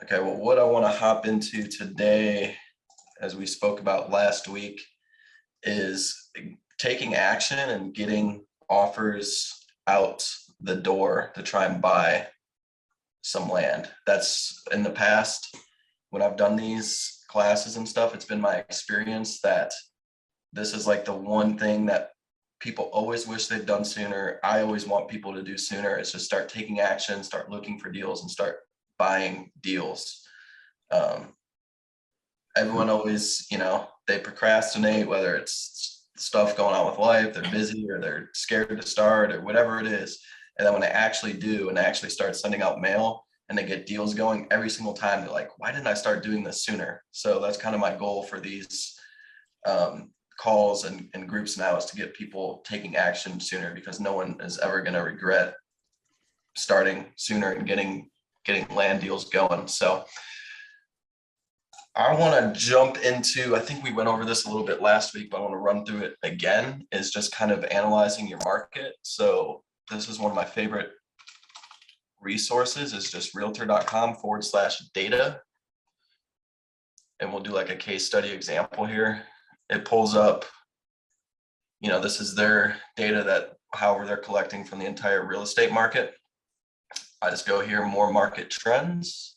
Okay, well, what I want to hop into today, as we spoke about last week, is taking action and getting offers out the door to try and buy some land. That's in the past, when I've done these classes and stuff, it's been my experience that this is like the one thing that people always wish they've done sooner. I always want people to do sooner. It's just start taking action, start looking for deals, and start buying deals. Um, Everyone always, they procrastinate, whether it's stuff going on with life, they're busy or they're scared to start or whatever it is. And then when they actually do and they actually start sending out mail and they get deals going every single time, they're like, why didn't I start doing this sooner? So that's kind of my goal for these calls and groups now, is to get people taking action sooner, because no one is ever going to regret starting sooner and getting land deals going. So I want to jump into, I think we went over this a little bit last week, but I want to run through it again, is just kind of analyzing your market. So this is one of my favorite resources, is just realtor.com/data. And we'll do like a case study example here. It pulls up, this is their data that however they're collecting from the entire real estate market. I just go here, more market trends.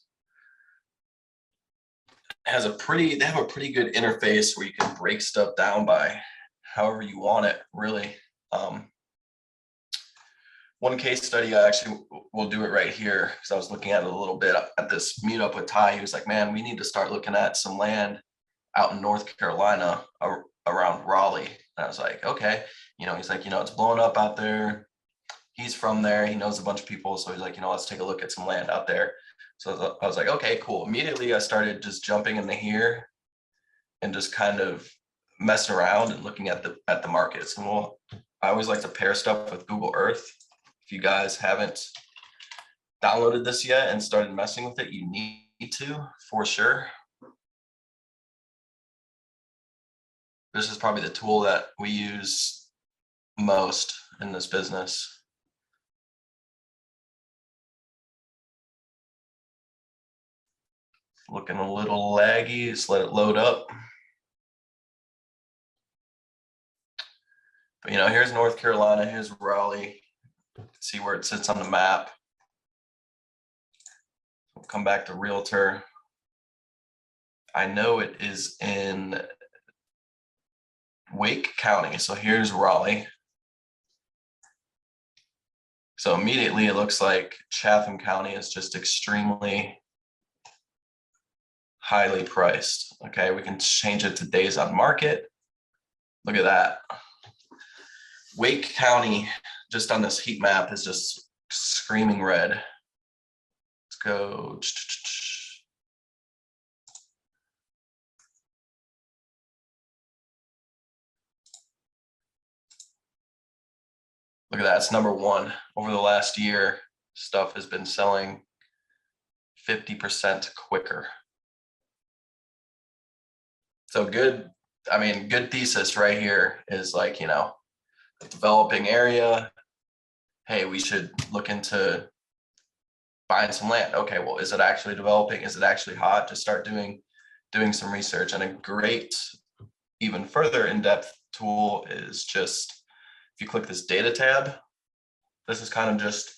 They have a pretty good interface where you can break stuff down by however you want it, really. One case study, I actually will do it right here, because I was looking at it a little bit at this meetup with Ty. He was like, man, we need to start looking at some land out in North Carolina around Raleigh. And I was like, okay. He's like, it's blowing up out there. He's from there. He knows a bunch of people. So he's like, let's take a look at some land out there. So I was like, okay, cool. Immediately I started just jumping into here and just kind of messing around and looking at the markets. And I always like to pair stuff with Google Earth. If you guys haven't downloaded this yet and started messing with it, you need to, for sure. This is probably the tool that we use most in this business. Looking a little laggy, just let it load up. But here's North Carolina, here's Raleigh. See where it sits on the map. We'll come back to Realtor. I know it is in Wake County. So here's Raleigh. So immediately it looks like Chatham County is just extremely highly priced. Okay, we can change it to days on market. Look at that. Wake County, just on this heat map, is just screaming red. Let's go. Look at that, it's number one. Over the last year, stuff has been selling 50% quicker. So good thesis right here is like, the developing area. Hey, we should look into buying some land. Okay, well, is it actually developing? Is it actually hot? Just start doing some research. And a great, even further in-depth tool is just, if you click this data tab, this is kind of just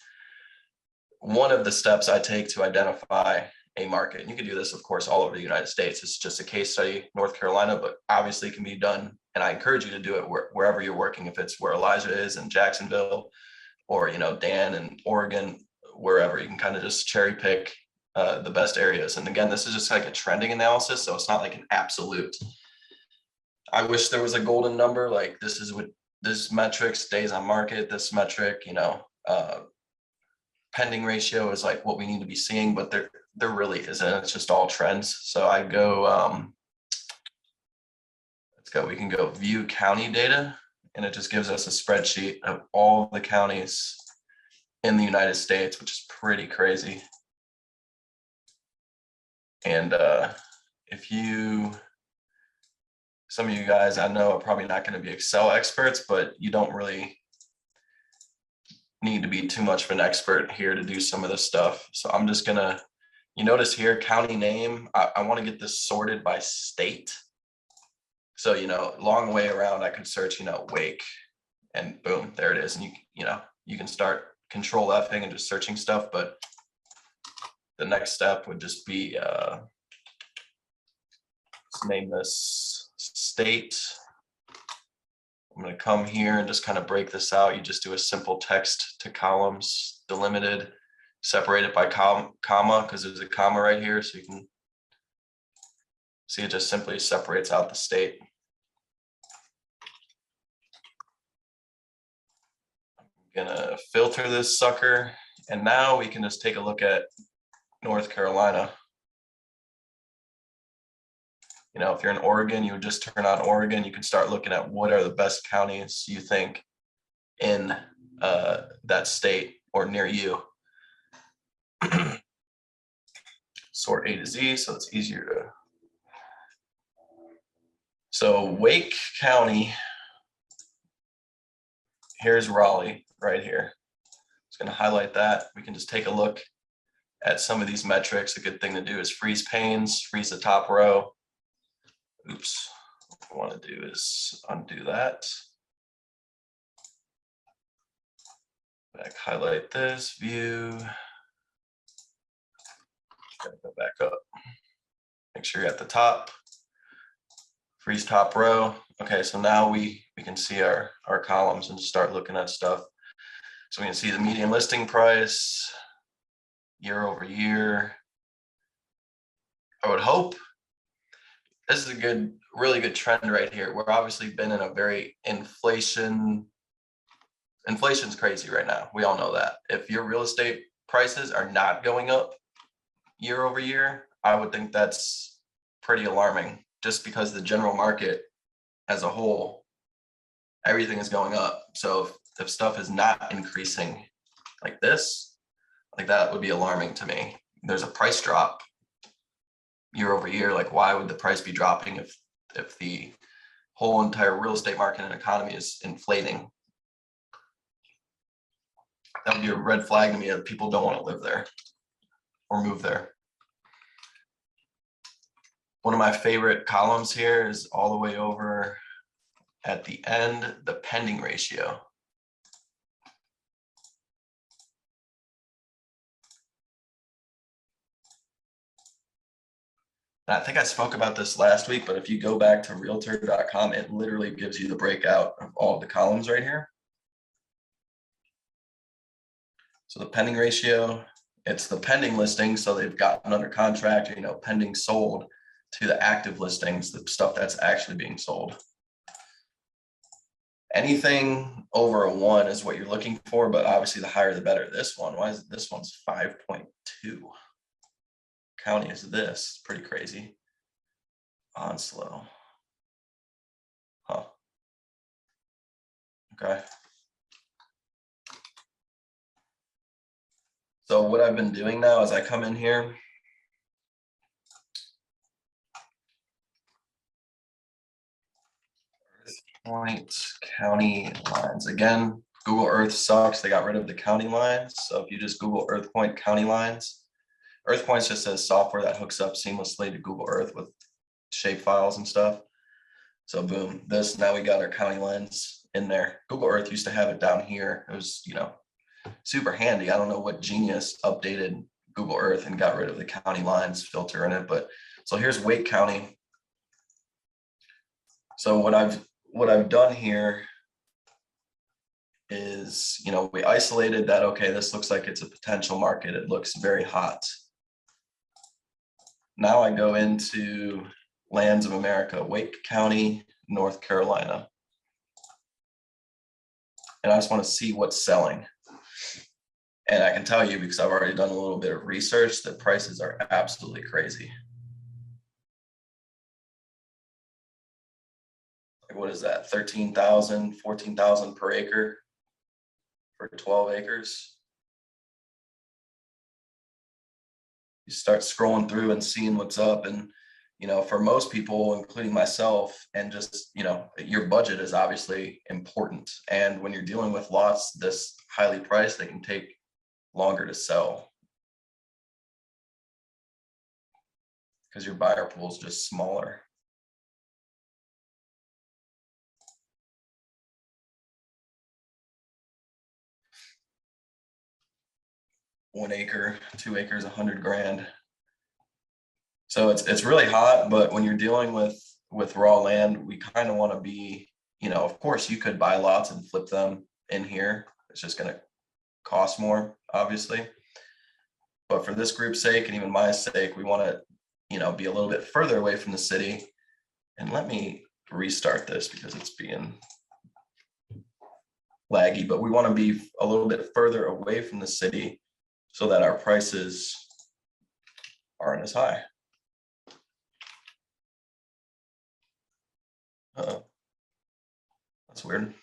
one of the steps I take to identify a market. And you can do this, of course, all over the United States. It's just a case study, North Carolina, but obviously it can be done. And I encourage you to do it wherever you're working. If it's where Elijah is in Jacksonville, or, Dan in Oregon, wherever, you can kind of just cherry pick the best areas. And again, this is just like a trending analysis. So it's not like an absolute. I wish there was a golden number, like this is what this metric days on market, this metric, pending ratio is like what we need to be seeing, but there really isn't. It's just all trends. So I go, let's go, we can go view county data, and it just gives us a spreadsheet of all the counties in the United States, which is pretty crazy. And some of you guys I know are probably not going to be Excel experts, but you don't really need to be too much of an expert here to do some of this stuff. So I'm just going to You notice here, county name, I want to get this sorted by state. So, long way around, I could search, Wake, and boom, there it is. And you can start control Fing and just searching stuff, but the next step would just be, let's name this state. I'm going to come here and just kind of break this out. You just do a simple text to columns, delimited, separate it by comma, because there's a comma right here. So you can see it just simply separates out the state. I'm gonna filter this sucker. And now we can just take a look at North Carolina. If you're in Oregon, you would just turn on Oregon. You can start looking at what are the best counties you think in that state or near you. Sort A to Z, so it's easier to. So Wake County, here's Raleigh right here. Just gonna highlight that. We can just take a look at some of these metrics. A good thing to do is freeze panes, freeze the top row. Oops, what I want to do is undo that. Highlight this view. Gotta go back up. Make sure you're at the top. Freeze top row. Okay, so now we can see our columns and start looking at stuff. So we can see the median listing price year over year. I would hope this is a really good trend right here. We're obviously been in a very inflation's crazy right now. We all know that. If your real estate prices are not going up year over year, I would think that's pretty alarming, just because the general market as a whole, everything is going up. So if stuff is not increasing like this, like that would be alarming to me. There's a price drop year over year. Like, why would the price be dropping if the whole entire real estate market and economy is inflating? That would be a red flag to me that people don't want to live there or move there. One of my favorite columns here is all the way over at the end, the pending ratio. And I think I spoke about this last week, but if you go back to realtor.com, it literally gives you the breakout of all of the columns right here. So the pending ratio, it's the pending listings. So they've gotten under contract, pending sold, to the active listings, the stuff that's actually being sold. Anything over a 1 is what you're looking for, but obviously the higher the better. This one, why is this one's 5.2? County is this? Pretty crazy. Onslow. Huh. Okay. So what I've been doing now is I come in here. Point county lines. Again, Google Earth sucks. They got rid of the county lines. So if you just Google Earth Point county lines, Earth Point's just a software that hooks up seamlessly to Google Earth with shape files and stuff. So boom, now we got our county lines in there. Google Earth used to have it down here. It was, super handy. I don't know what genius updated Google Earth and got rid of the county lines filter in it, but so here's Wake County. So what I've done here is, we isolated that, okay, this looks like it's a potential market. It looks very hot. Now I go into Lands of America, Wake County, North Carolina. And I just want to see what's selling. And I can tell you, because I've already done a little bit of research, that prices are absolutely crazy. Like, what is that? 13,000, 14,000 per acre for 12 acres. You start scrolling through and seeing what's up. And, for most people, including myself, and just, your budget is obviously important. And when you're dealing with lots this highly priced, they can take longer to sell. because your buyer pool is just smaller. One acre, 2 acres, 100 grand. So it's really hot, but when you're dealing with raw land, we kind of want to be, of course you could buy lots and flip them in here. It's just going to cost more, obviously. But for this group's sake, and even my sake, we want to, be a little bit further away from the city. And let me restart this because it's being laggy, but we want to be a little bit further away from the city so that our prices aren't as high. That's weird.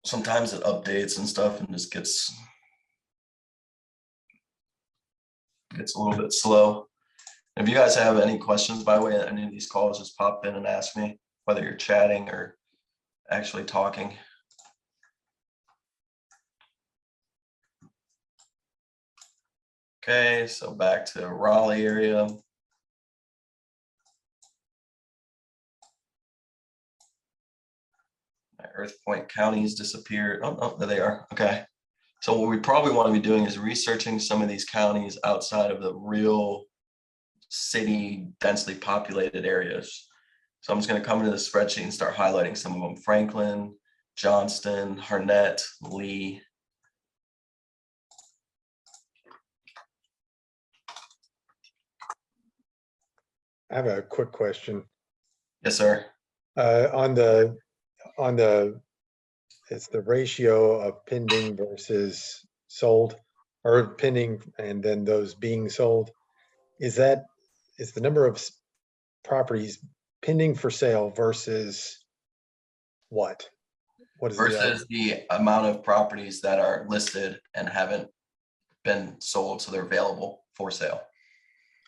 Sometimes it updates and stuff and just gets a little bit slow. If you guys have any questions, by the way, any of these calls, just pop in and ask me, whether you're chatting or actually talking. Okay, so back to Raleigh area. My Earth Point counties disappeared. Oh, there they are. Okay. So what we probably want to be doing is researching some of these counties outside of the real city densely populated areas. So I'm just going to come into the spreadsheet and start highlighting some of them: Franklin, Johnston, Harnett, Lee. I have a quick question. Yes, sir. On the it's the ratio of pending versus sold, or pending and then those being sold. Is the number of properties pending for sale versus what? What is Versus the amount of properties that are listed and haven't been sold, so they're available for sale.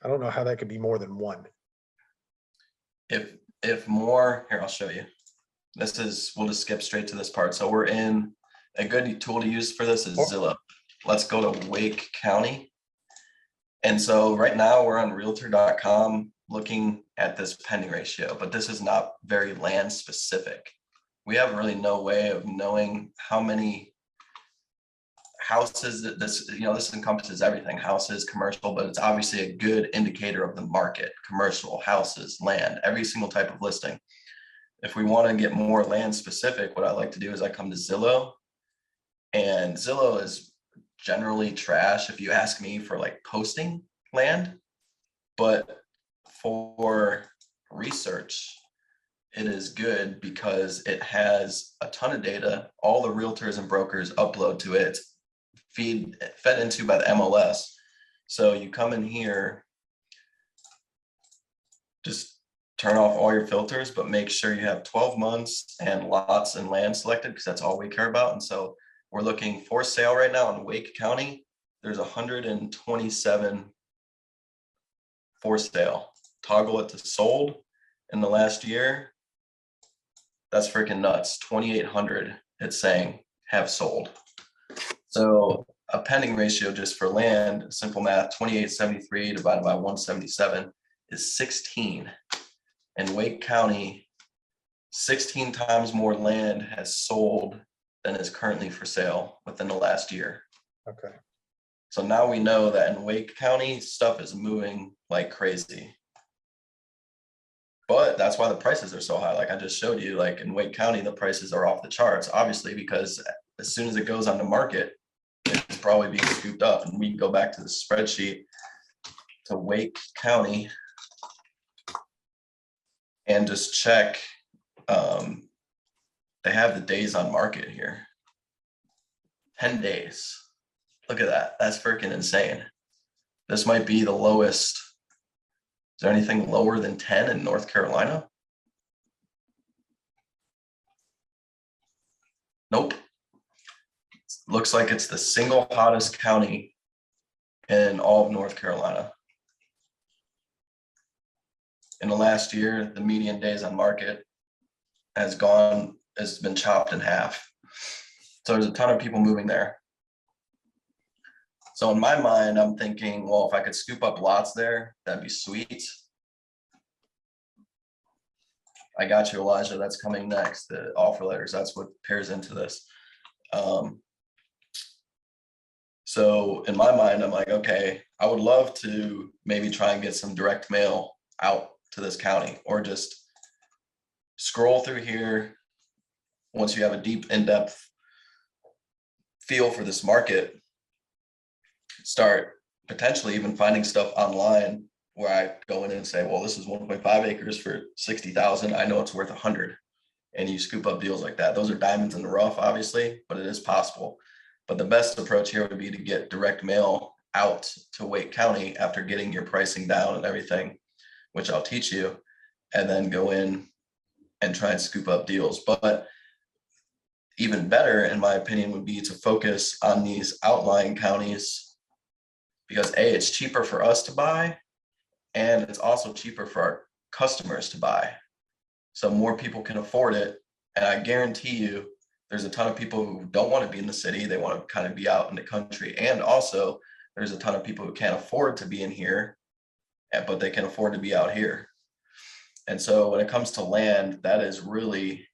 I don't know how that could be more than one. If more, here, I'll show you. We'll just skip straight to this part. So we're in, a good tool to use for this is Zillow. Let's go to Wake County. And so right now we're on realtor.com looking at this pending ratio, but this is not very land specific. We have really no way of knowing how many houses that this encompasses everything, houses, commercial, but it's obviously a good indicator of the market: commercial, houses, land, every single type of listing. If we want to get more land specific, what I like to do is I come to Zillow, and Zillow is generally trash if you ask me for like posting land, but for research, it is good because it has a ton of data. All the realtors and brokers upload to it. It's fed into by the MLS. So you come in here, just turn off all your filters, but make sure you have 12 months and lots and land selected, because that's all we care about. And so we're looking for sale right now in Wake County. There's 127 for sale. Toggle it to sold in the last year. That's freaking nuts. 2,800 it's saying have sold. So a pending ratio just for land, simple math, 2873 divided by 177 is 16. In Wake County, 16 times more land has sold than is currently for sale within the last year. Okay. So now we know that in Wake County, stuff is moving like crazy. But that's why the prices are so high. Like I just showed you, like in Wake County, the prices are off the charts, obviously, because as soon as it goes on the market, it's probably being scooped up. And we can go back to the spreadsheet to Wake County and just check. They have the days on market here. 10 days. Look at that. That's freaking insane. This might be the lowest. Is there anything lower than 10 in North Carolina? Nope. Looks like it's the single hottest county in all of North Carolina. In the last year, the median days on market has been chopped in half. So there's a ton of people moving there. So in my mind, I'm thinking, well, if I could scoop up lots there, that'd be sweet. I got you, Elijah. That's coming next. The offer letters. That's what pairs into this. So in my mind, I'm like, okay, I would love to maybe try and get some direct mail out to this county, or just scroll through here. Once you have a deep, in-depth feel for this market, start potentially even finding stuff online where I go in and say, well, this is 1.5 acres for 60,000. I know it's worth 100. And you scoop up deals like that. Those are diamonds in the rough, obviously, but it is possible. But the best approach here would be to get direct mail out to Wake County after getting your pricing down and everything, which I'll teach you, and then go in and try and scoop up deals. But even better, in my opinion, would be to focus on these outlying counties, because A, it's cheaper for us to buy, and it's also cheaper for our customers to buy. So more people can afford it. And I guarantee you, there's a ton of people who don't want to be in the city. They want to kind of be out in the country. And also there's a ton of people who can't afford to be in here, but they can afford to be out here. And so when it comes to land, that is really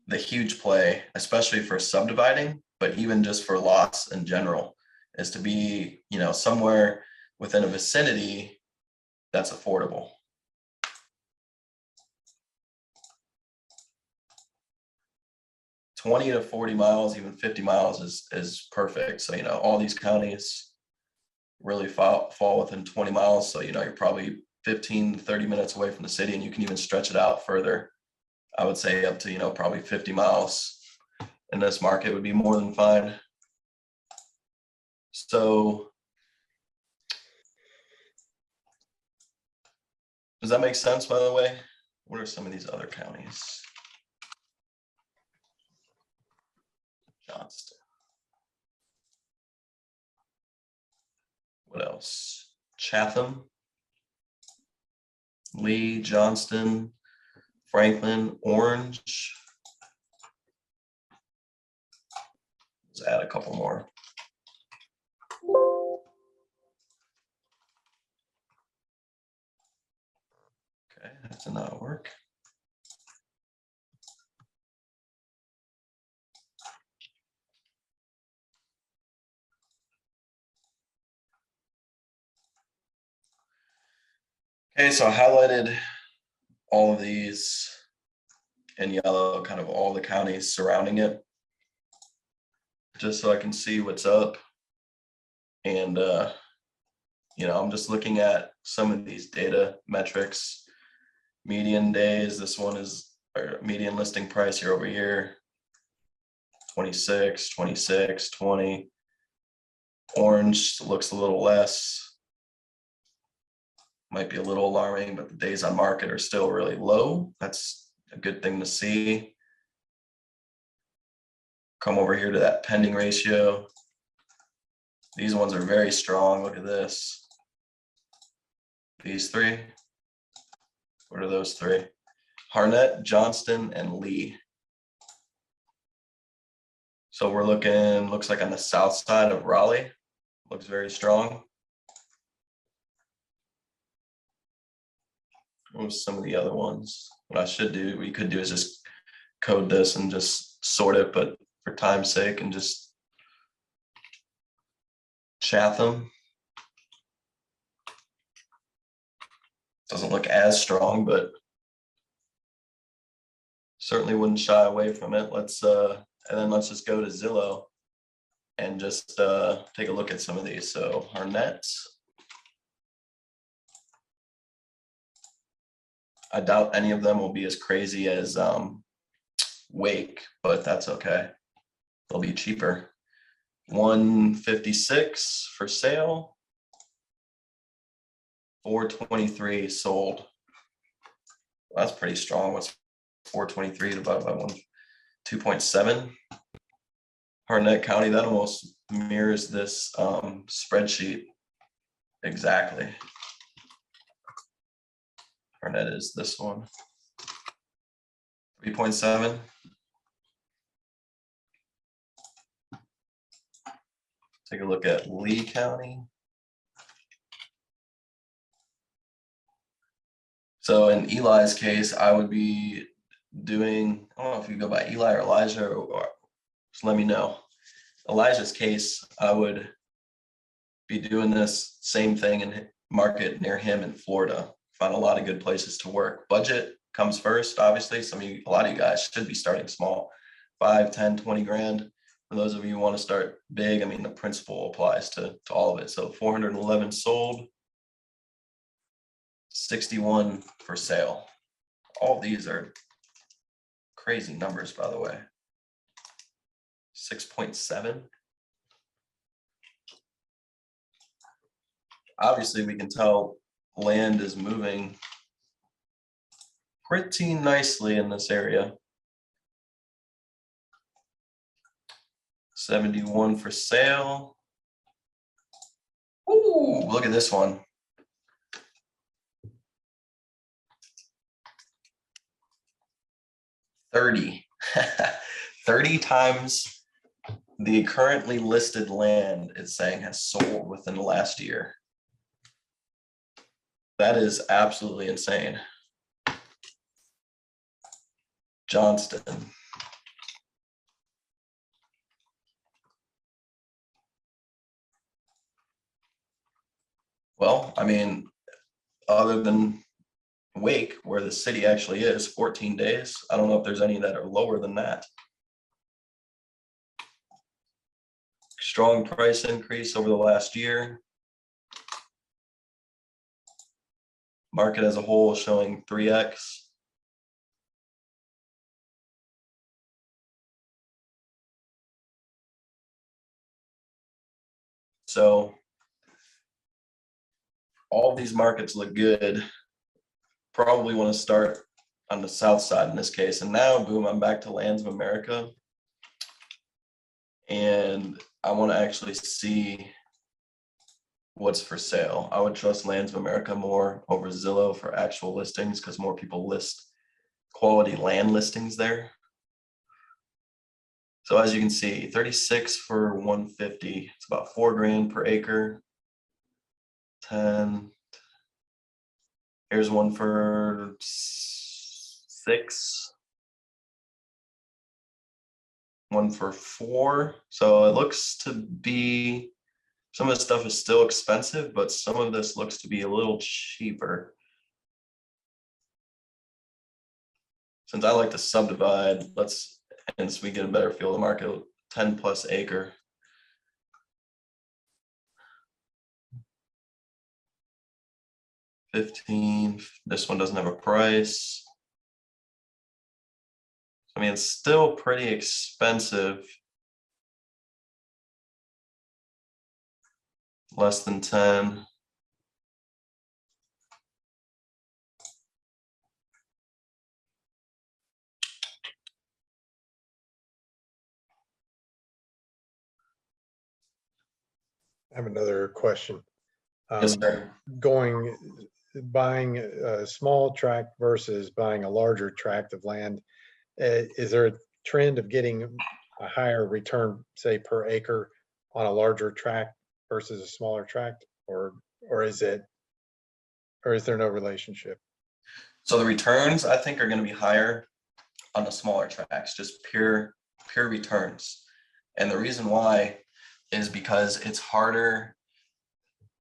the huge play, especially for subdividing, but even just for lots in general, is to be, somewhere within a vicinity that's affordable. 20 to 40 miles, even 50 miles is perfect. So, all these counties really fall within 20 miles. So, you're probably 15 to 30 minutes away from the city, and you can even stretch it out further. I would say up to, probably 50 miles in this market would be more than fine. So does that make sense, by the way? What are some of these other counties? Johnston. What else? Chatham, Lee, Johnston, Franklin, Orange. Let's add a couple more. Okay, that did not work. Okay, so I highlighted all of these in yellow, kind of all the counties surrounding it, just so I can see what's up. And, I'm just looking at some of these data metrics, median days. This one is our median listing price year over year, 26, 26, 20. Orange looks a little less. Might be a little alarming, but the days on market are still really low. That's a good thing to see. Come over here to that pending ratio. These ones are very strong. Look at this. These three. What are those three? Harnett, Johnston, and Lee. So we're looks like on the south side of Raleigh. Looks very strong. What was some of the other ones? What we could do is just code this and just sort it, but for time's sake, and just Chatham. Doesn't look as strong, but certainly wouldn't shy away from it. And then let's just go to Zillow and just take a look at some of these. So Harnett. I doubt any of them will be as crazy as Wake, but that's okay. They'll be cheaper. 156 for sale. 423 sold. Well, that's pretty strong. What's 423 divided by 2.7? Harnett County, that almost mirrors this spreadsheet exactly. Harnett is this one. 3.7. Take a look at Lee County. So in Eli's case, I would be doing, I don't know if you go by Eli or Elijah, or just let me know. Elijah's case, I would be doing this same thing in market near him in Florida. Found a lot of good places to work. Budget comes first, obviously. A lot of you guys should be starting small, 5, 10, 20 grand. For those of you who want to start big, I mean, the principle applies to all of it. So 411 sold, 61 for sale. All these are crazy numbers, by the way. 6.7. Obviously, we can tell land is moving pretty nicely in this area. 71 for sale. Ooh, look at this one. 30. 30 times the currently listed land it's saying has sold within the last year. That is absolutely insane. Johnston. Well, I mean, other than Wake, where the city actually is, 14 days. I don't know if there's any that are lower than that. Strong price increase over the last year. Market as a whole showing 3x. So all these markets look good. Probably want to start on the south side in this case. And now, boom, I'm back to Lands of America. And I want to actually see what's for sale. I would trust Lands of America more over Zillow for actual listings because more people list quality land listings there. So as you can see, 36 for 150. It's about 4 grand per acre. 10. Here's one for 6. One for 4. So it looks to be, some of the stuff is still expensive, but some of this looks to be a little cheaper. Since I like to subdivide, hence we get a better feel of the market. 10 plus acre. 15. This one doesn't have a price. I mean, it's still pretty expensive. Less than 10. I have another question. Yes, sir. Buying a small tract versus buying a larger tract of land, is there a trend of getting a higher return, say, per acre on a larger tract versus a smaller tract, or is there no relationship? So the returns, I think, are going to be higher on the smaller tracks, just pure returns. And the reason why is because it's harder.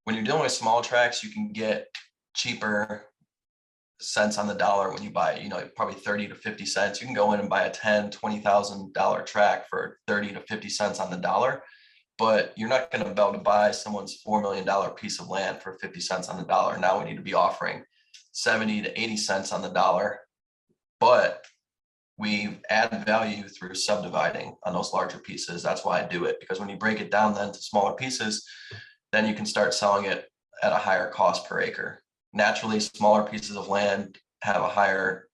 When you're dealing with small tracks, you can get cheaper cents on the dollar when you buy it, probably 30 to 50 cents. You can go in and buy a $10,000-$20,000 tract for 30 to 50 cents on the dollar, but you're not going to be able to buy someone's $4 million piece of land for 50 cents on the dollar. Now we need to be offering 70 to 80 cents on the dollar, but we add value through subdividing on those larger pieces. That's why I do it, because when you break it down then to smaller pieces, then you can start selling it at a higher cost per acre. Naturally, smaller pieces of land have a higher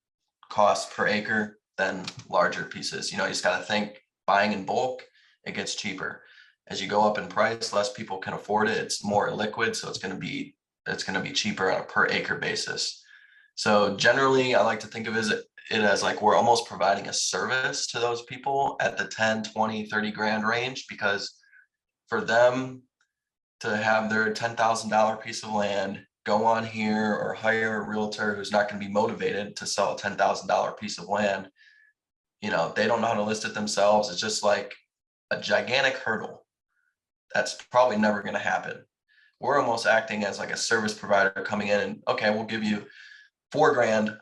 cost per acre than larger pieces. You just got to think, buying in bulk, it gets cheaper. As you go up in price, less people can afford it. It's more liquid, so it's going to be cheaper on a per acre basis. So generally, I like to think of it as like we're almost providing a service to those people at the 10, 20, 30 grand range, because for them to have their $10,000 piece of land, go on here or hire a realtor who's not going to be motivated to sell a $10,000 piece of land. You know, they don't know how to list it themselves. It's just like a gigantic hurdle. That's probably never going to happen. We're almost acting as like a service provider coming in and, okay, we'll give you $4,000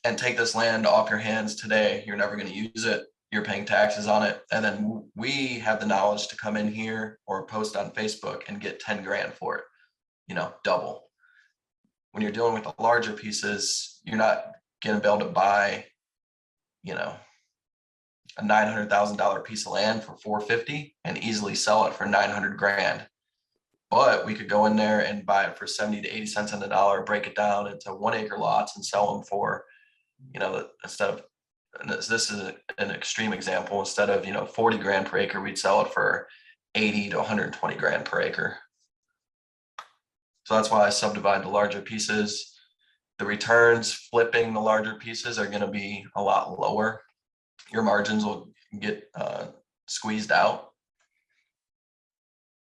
and take this land off your hands today. You're never going to use it. You're paying taxes on it. And then we have the knowledge to come in here or post on Facebook and get 10 grand for it, you know, double. When you're dealing with the larger pieces, you're not going to be able to buy, you know, a $900,000 piece of land for 450 and easily sell it for 900 grand. But we could go in there and buy it for 70 to 80 cents on the dollar, break it down into 1 acre lots and sell them for, you know, instead of, and this is an extreme example, instead of, you know, 40 grand per acre, we'd sell it for 80 to 120 grand per acre. So that's why I subdivide the larger pieces. The returns flipping the larger pieces are going to be a lot lower. Your margins will get squeezed out.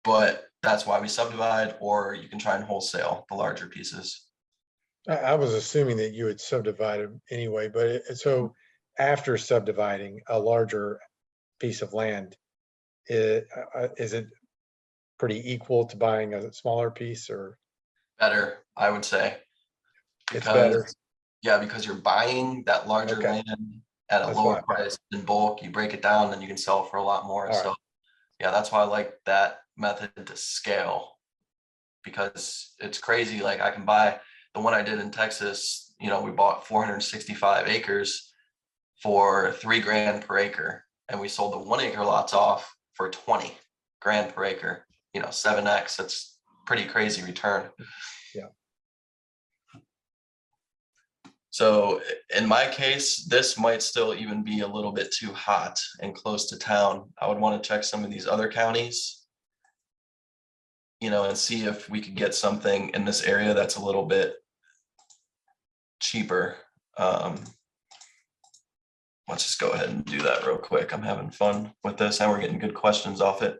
But that's why we subdivide, or you can try and wholesale the larger pieces. I was assuming that you would subdivide them anyway, but so after subdividing a larger piece of land, is it pretty equal to buying a smaller piece, or Better, I would say. it's better? Yeah, because you're buying that larger Okay. land at a That's lower fine. price in bulk. You break it down, then you can sell for a lot more. All So right. yeah, that's why I like that method to scale, because it's crazy. Like I can buy the one I did in Texas, you know, we bought 465 acres for 3 grand per acre. And we sold the 1 acre lots off for 20 grand per acre, you know, 7x. That's pretty crazy return. Yeah. So in my case, this might still even be a little bit too hot and close to town. I would want to check some of these other counties, you know, and see if we could get something in this area that's a little bit cheaper. Let's just go ahead and do that real quick. I'm having fun with this and we're getting good questions off it.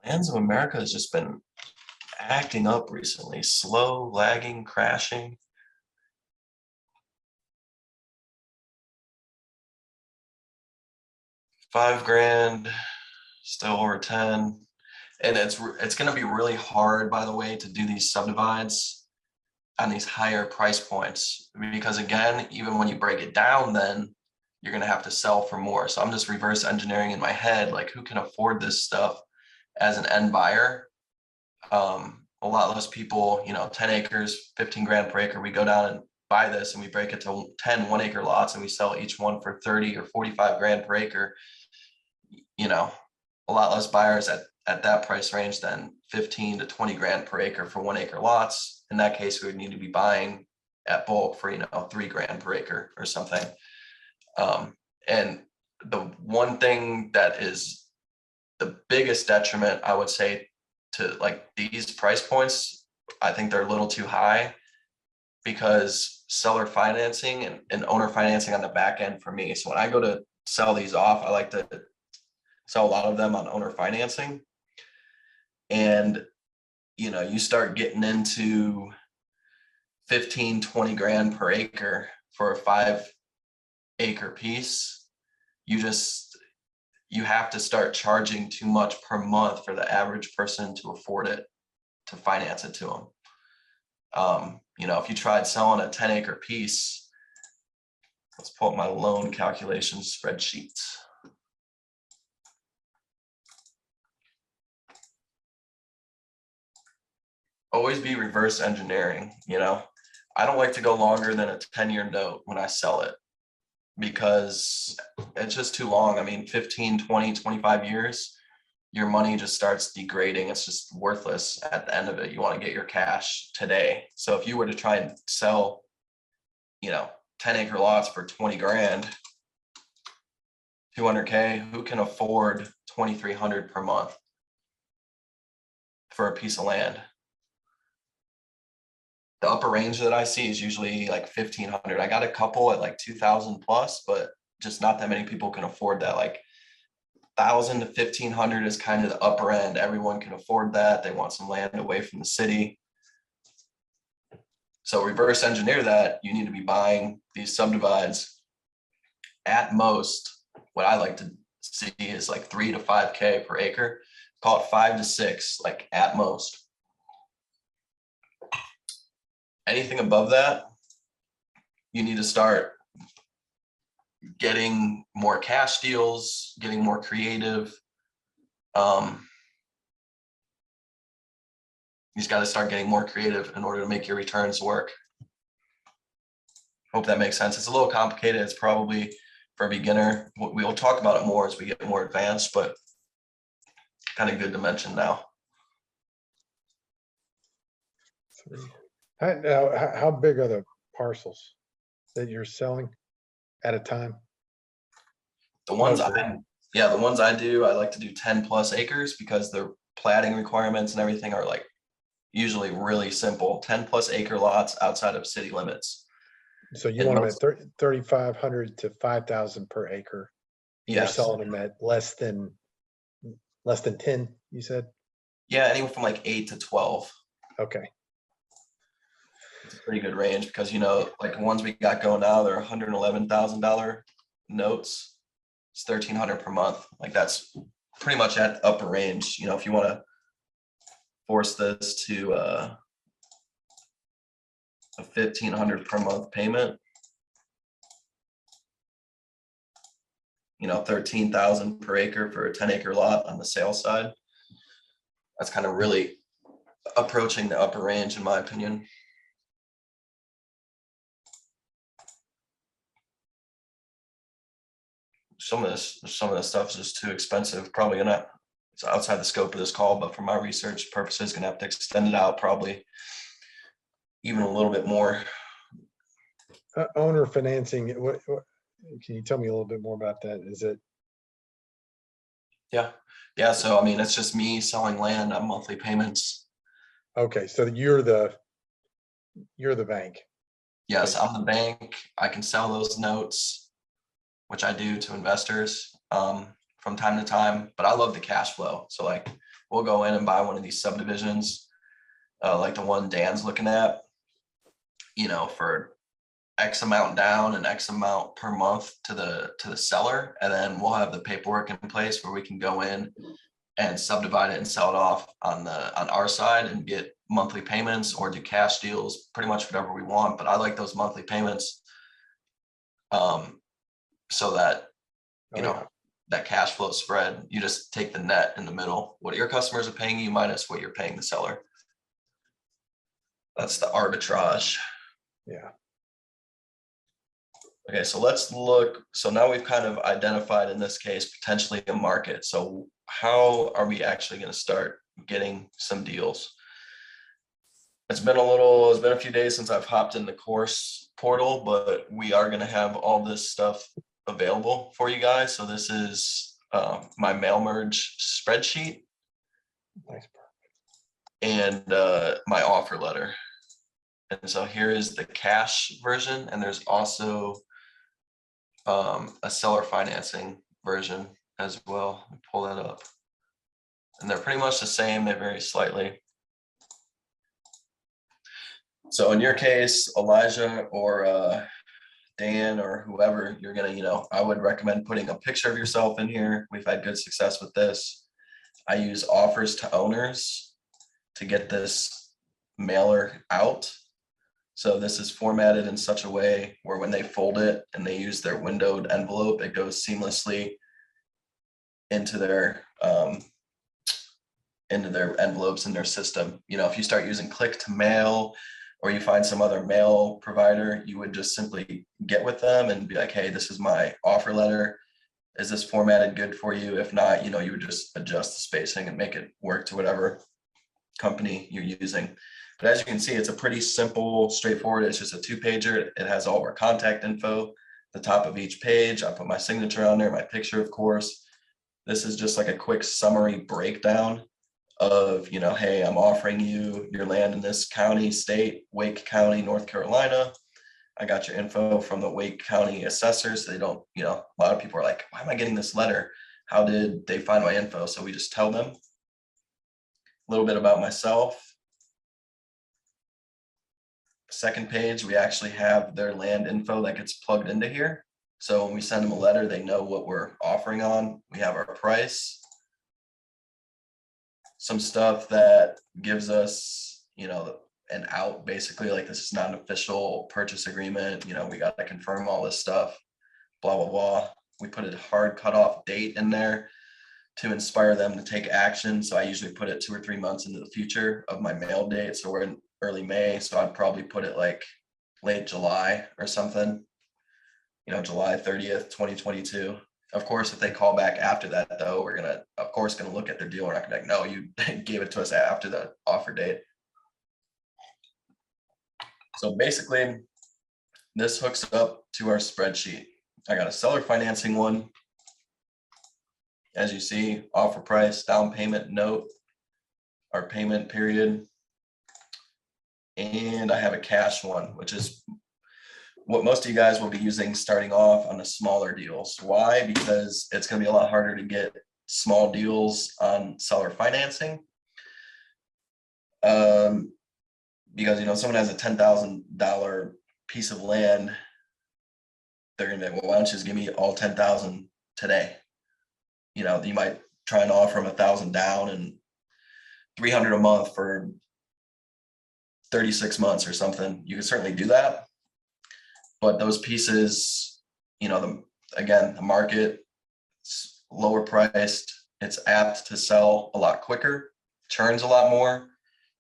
Lands of America has just been acting up recently, slow, lagging, crashing. $5,000, still over 10. And it's going to be really hard, by the way, to do these subdivides on these higher price points, because again, even when you break it down, then you're going to have to sell for more. So I'm just reverse engineering in my head, like who can afford this stuff as an end buyer. A lot less people, you know, 10 acres, 15 grand per acre. We go down and buy this and we break it to 10 1 acre lots and we sell each one for 30 or 45 grand per acre. You know, a lot less buyers at that price range than 15 to 20 grand per acre for 1 acre lots. In that case, we would need to be buying at bulk for, you know, 3 grand per acre or something. And the one thing that is the biggest detriment, I would say, to like these price points, I think they're a little too high, because seller financing and owner financing on the back end for me. So when I go to sell these off, I like to sell a lot of them on owner financing. And, you know, you start getting into 15, 20 grand per acre for a 5 acre piece. You have to start charging too much per month for the average person to afford it, to finance it to them. You know, if you tried selling a 10 acre piece, let's pull up my loan calculation spreadsheet. Always be reverse engineering, you know. I don't like to go longer than a 10-year note when I sell it, because it's just too long. I mean, 15, 20, 25 years, your money just starts degrading. It's just worthless at the end of it. You want to get your cash today. So if you were to try and sell, you know, 10 acre lots for 20 grand, 200K, who can afford 2,300 per month for a piece of land? The upper range that I see is usually like 1,500. I got a couple at like 2,000 plus, but just not that many people can afford that. Like 1,000 to 1,500 is kind of the upper end. Everyone can afford that. They want some land away from the city. So reverse engineer that. You need to be buying these subdivides at most. What I like to see is like 3 to 5K per acre. Call it 5 to 6, like at most. Anything above that, you need to start getting more cash deals, getting more creative. You just got to start getting more creative in order to make your returns work. Hope that makes sense. It's a little complicated. It's probably for a beginner. We'll talk about it more as we get more advanced, but kind of good to mention now. How big are the parcels that you're selling at a time? The ones Most of the ones I do, I like to do 10 plus acres because the platting requirements and everything are like usually really simple. 10 plus acre lots outside of city limits. So you And want them most- at 3,500 to 5,000 per acre. And you're Yes. selling them at less than 10, you said? Yeah, anywhere from like 8 to 12. Okay. It's a pretty good range because, you know, like the ones we got going now, they're $111,000 notes. It's 1,300 per month. Like that's pretty much at the upper range. You know, if you want to force this to a 1,500 per month payment, you know, 13,000 per acre for a 10-acre lot on the sales side. That's kind of really approaching the upper range, in my opinion. Some of this stuff is just too expensive. Probably gonna, it's outside the scope of this call, but for my research purposes, gonna have to extend it out probably even a little bit more. Owner financing, what, can you tell me a little bit more about that? Is it? Yeah. So I mean, it's just me selling land on monthly payments. Okay, so you're the bank. Yes, I'm the bank. I can sell those notes, which I do to investors from time to time, but I love the cash flow. So like we'll go in and buy one of these subdivisions, like the one Dan's looking at, you know, for X amount down and X amount per month to the seller. And then we'll have the paperwork in place where we can go in and subdivide it and sell it off on our side and get monthly payments or do cash deals, pretty much whatever we want. But I like those monthly payments so that, you know, that cash flow spread, you just take the net in the middle. What your customers are paying you minus what you're paying the seller. That's the arbitrage. Yeah. Okay, so let's look. So now we've kind of identified in this case potentially a market. So how are we actually going to start getting some deals? It's been a few days since I've hopped in the course portal, but we are going to have all this stuff available for you guys. So this is my mail merge spreadsheet. Nice. And my offer letter. And so here is the cash version, and there's also a seller financing version as well. Let me pull that up. And they're pretty much the same, they vary slightly. So in your case, Elijah or Dan or whoever, you're gonna, you know, I would recommend putting a picture of yourself in here. We've had good success with this. I use offers to owners to get this mailer out. So this is formatted in such a way where when they fold it and they use their windowed envelope, it goes seamlessly into their envelopes in their system. You know, if you start using click to mail or you find some other mail provider, you would just simply get with them and be like, hey, this is my offer letter. Is this formatted good for you? If not, you know, you would just adjust the spacing and make it work to whatever company you're using. But as you can see, it's a pretty simple, straightforward. It's just a 2-pager. It has all our contact info, the top of each page. I put my signature on there, my picture, of course. This is just like a quick summary breakdown of, you know, hey, I'm offering you your land in this county, state, Wake County, North Carolina. I got your info from the Wake County assessor. So they don't, a lot of people are like, why am I getting this letter? How did they find my info? So we just tell them a little bit about myself. Second page, we actually have their land info that gets plugged into here. So when we send them a letter, they know what we're offering on. We have our price. Some stuff that gives us, an out, basically, like this is not an official purchase agreement. We got to confirm all this stuff, blah, blah, blah. We put a hard cutoff date in there to inspire them to take action. So I usually put it 2 or 3 months into the future of my mail date. So we're in early May. So I'd probably put it like late July or something, July 30th, 2022. Of course, if they call back after that, though, we're gonna look at their deal. We're not gonna be like, no, you gave it to us after the offer date. So basically, this hooks up to our spreadsheet. I got a seller financing one. As you see, offer price, down payment, note, our payment period. And I have a cash one, which is what most of you guys will be using starting off on the smaller deals. Why? Because it's going to be a lot harder to get small deals on seller financing. Because someone has a $10,000 piece of land, they're going to be like, well, why don't you just give me all 10,000 today? You might try and offer them 1,000 down and 300 a month for 36 months or something. You can certainly do that. But those pieces, the market is lower priced. It's apt to sell a lot quicker, churns a lot more.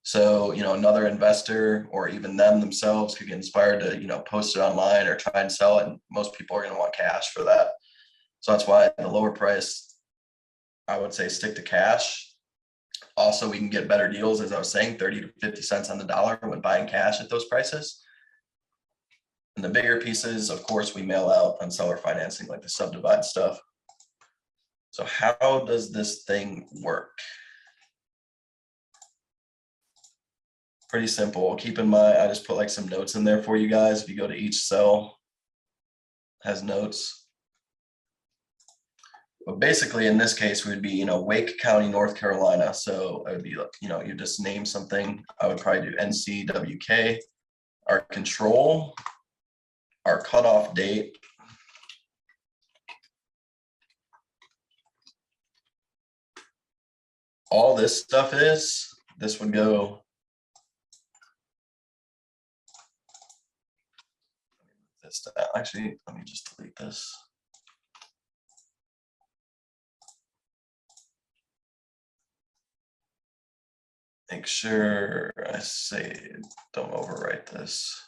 So, another investor or even them themselves could get inspired to, post it online or try and sell it. And most people are going to want cash for that. So that's why the lower price, I would say stick to cash. Also, we can get better deals, as I was saying, 30 to 50 cents on the dollar when buying cash at those prices. And the bigger pieces, of course, we mail out on seller financing, like the Subdivide stuff. So how does this thing work? Pretty simple. Keep in mind, I just put like some notes in there for you guys. If you go to each cell, has notes. But basically, in this case, we'd be, Wake County, North Carolina. So it would be, you just name something. I would probably do NCWK, our control, our cutoff date, all this stuff this would go this. Actually, let me just delete this. Make sure I say don't overwrite this.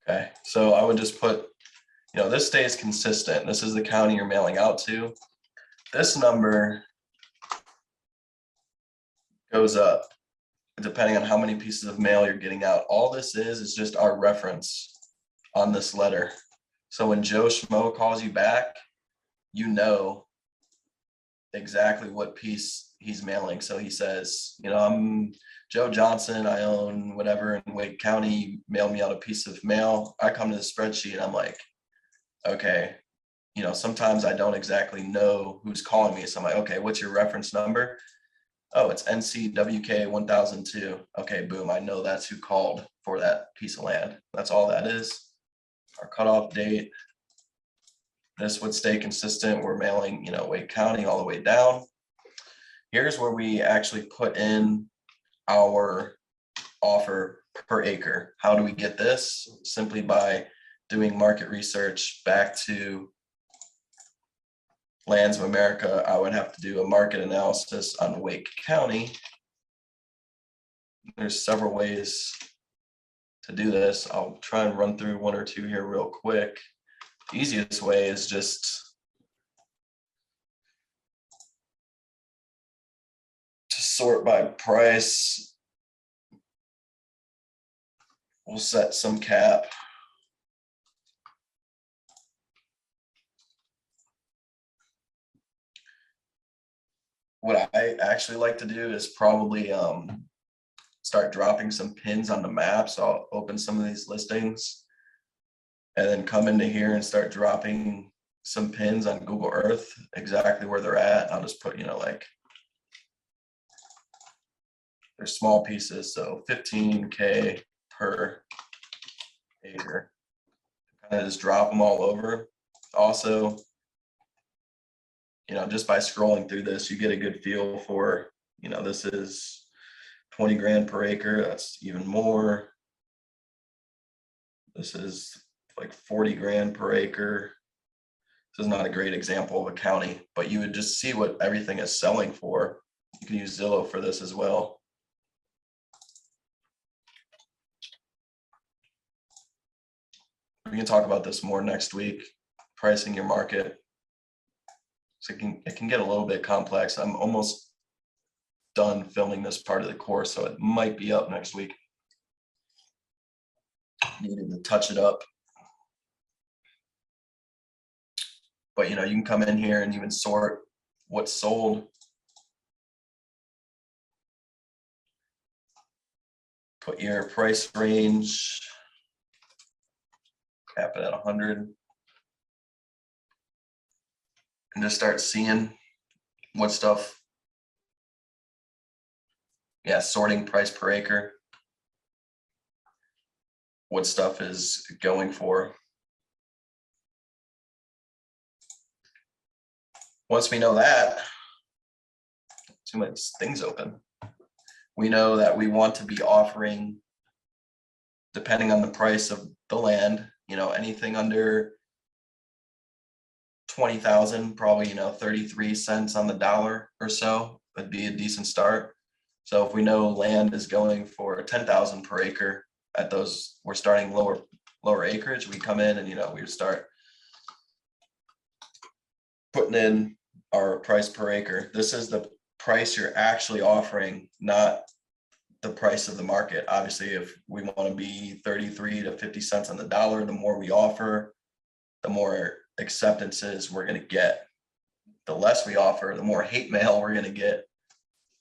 Okay, so I would just put, this stays consistent. This is the county you're mailing out to. This number goes up depending on how many pieces of mail you're getting out. All this is just our reference on this letter. So when Joe Schmo calls you back, you know exactly what piece he's mailing. So he says, I'm Joe Johnson, I own whatever in Wake County, mail me out a piece of mail. I come to the spreadsheet and I'm like, okay, sometimes I don't exactly know who's calling me. So I'm like, okay, what's your reference number? Oh, it's NCWK 1002. Okay, boom, I know that's who called for that piece of land. That's all that is. Our cutoff date. This would stay consistent. We're mailing, Wake County all the way down. Here's where we actually put in our offer per acre. How do we get this? Simply by doing market research back to Lands of America. I would have to do a market analysis on Wake County. There's several ways to do this. I'll try and run through one or two here real quick. The easiest way is just to sort by price. We'll set some cap. what I actually like to do is probably start dropping some pins on the map. So I'll open some of these listings and then come into here and start dropping some pins on Google Earth, exactly where they're at. I'll just put, like they're small pieces, so 15K per acre. Kind of just drop them all over. Also, just by scrolling through this, you get a good feel for, this is 20 grand per acre. That's even more. This is like 40 grand per acre. This is not a great example of a county, but you would just see what everything is selling for. You can use Zillow for this as well. We can talk about this more next week, pricing your market. So it can get a little bit complex. I'm almost done filming this part of the course, so it might be up next week. Needed to touch it up. But you can come in here and even sort what's sold. Put your price range, cap it at 100. And just start seeing what stuff, sorting price per acre, what stuff is going for. Once we know that, too many things open. We know that we want to be offering, depending on the price of the land, anything under 20,000, probably, 33 cents on the dollar or so would be a decent start. So if we know land is going for 10,000 per acre at those, we're starting lower acreage, we come in and, we start putting in our price per acre. This is the price you're actually offering, not the price of the market. Obviously, if we want to be 33 to 50 cents on the dollar, the more we offer, the more acceptances we're going to get. The less we offer, the more hate mail we're going to get,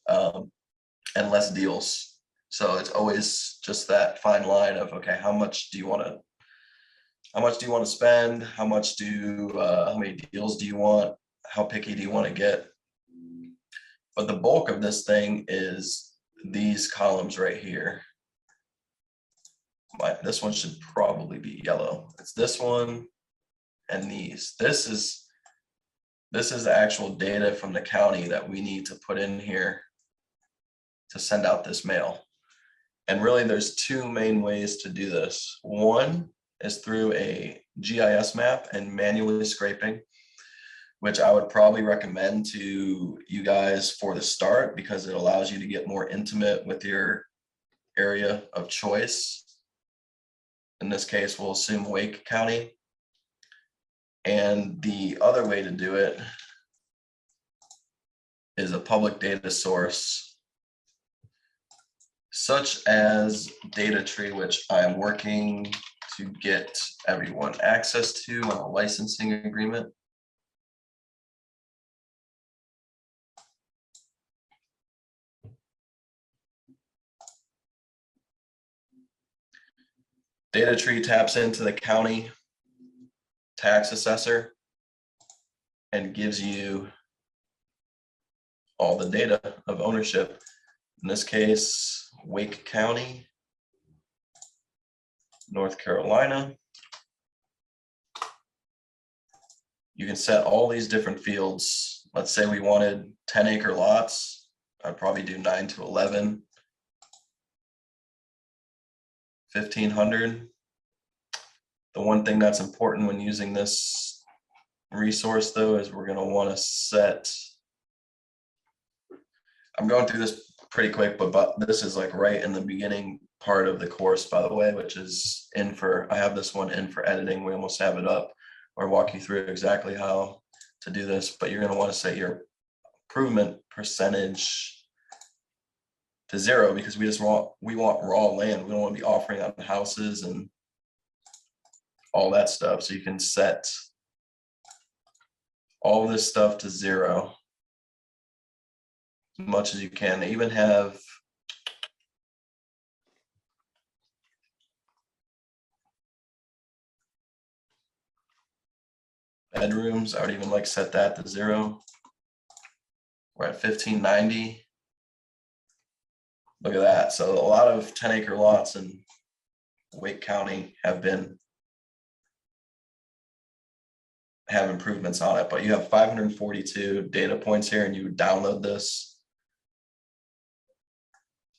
and less deals. So it's always just that fine line of, okay, how much do you want to spend? How many deals do you want? How picky do you want to get? But the bulk of this thing is these columns right here. This one should probably be yellow. It's this one and these. This is the actual data from the county that we need to put in here to send out this mail. And really there's two main ways to do this. One is through a GIS map and manually scraping, which I would probably recommend to you guys for the start because it allows you to get more intimate with your area of choice. In this case, we'll assume Wake County. And the other way to do it is a public data source, such as Data Tree, which I'm working to get everyone access to on a licensing agreement. Data Tree taps into the county tax assessor and gives you all the data of ownership. In this case, Wake County, North Carolina. You can set all these different fields. Let's say we wanted 10-acre lots. I'd probably do 9 to 11. 1,500. The one thing that's important when using this resource though is we're going to want to set, I'm going through this pretty quick, but this is like right in the beginning part of the course, by the way, which is I have this one in for editing. We almost have it up. I'll walk you through exactly how to do this, but you're going to want to set your improvement percentage to 0 because we want raw land. We don't want to be offering on houses and all that stuff. So you can set all this stuff to 0. much as you can. They even have bedrooms. I would even like set that to 0. We're at 1590. Look at that. So a lot of 10-acre lots in Wake County have improvements on it, but you have 542 data points here, and you download this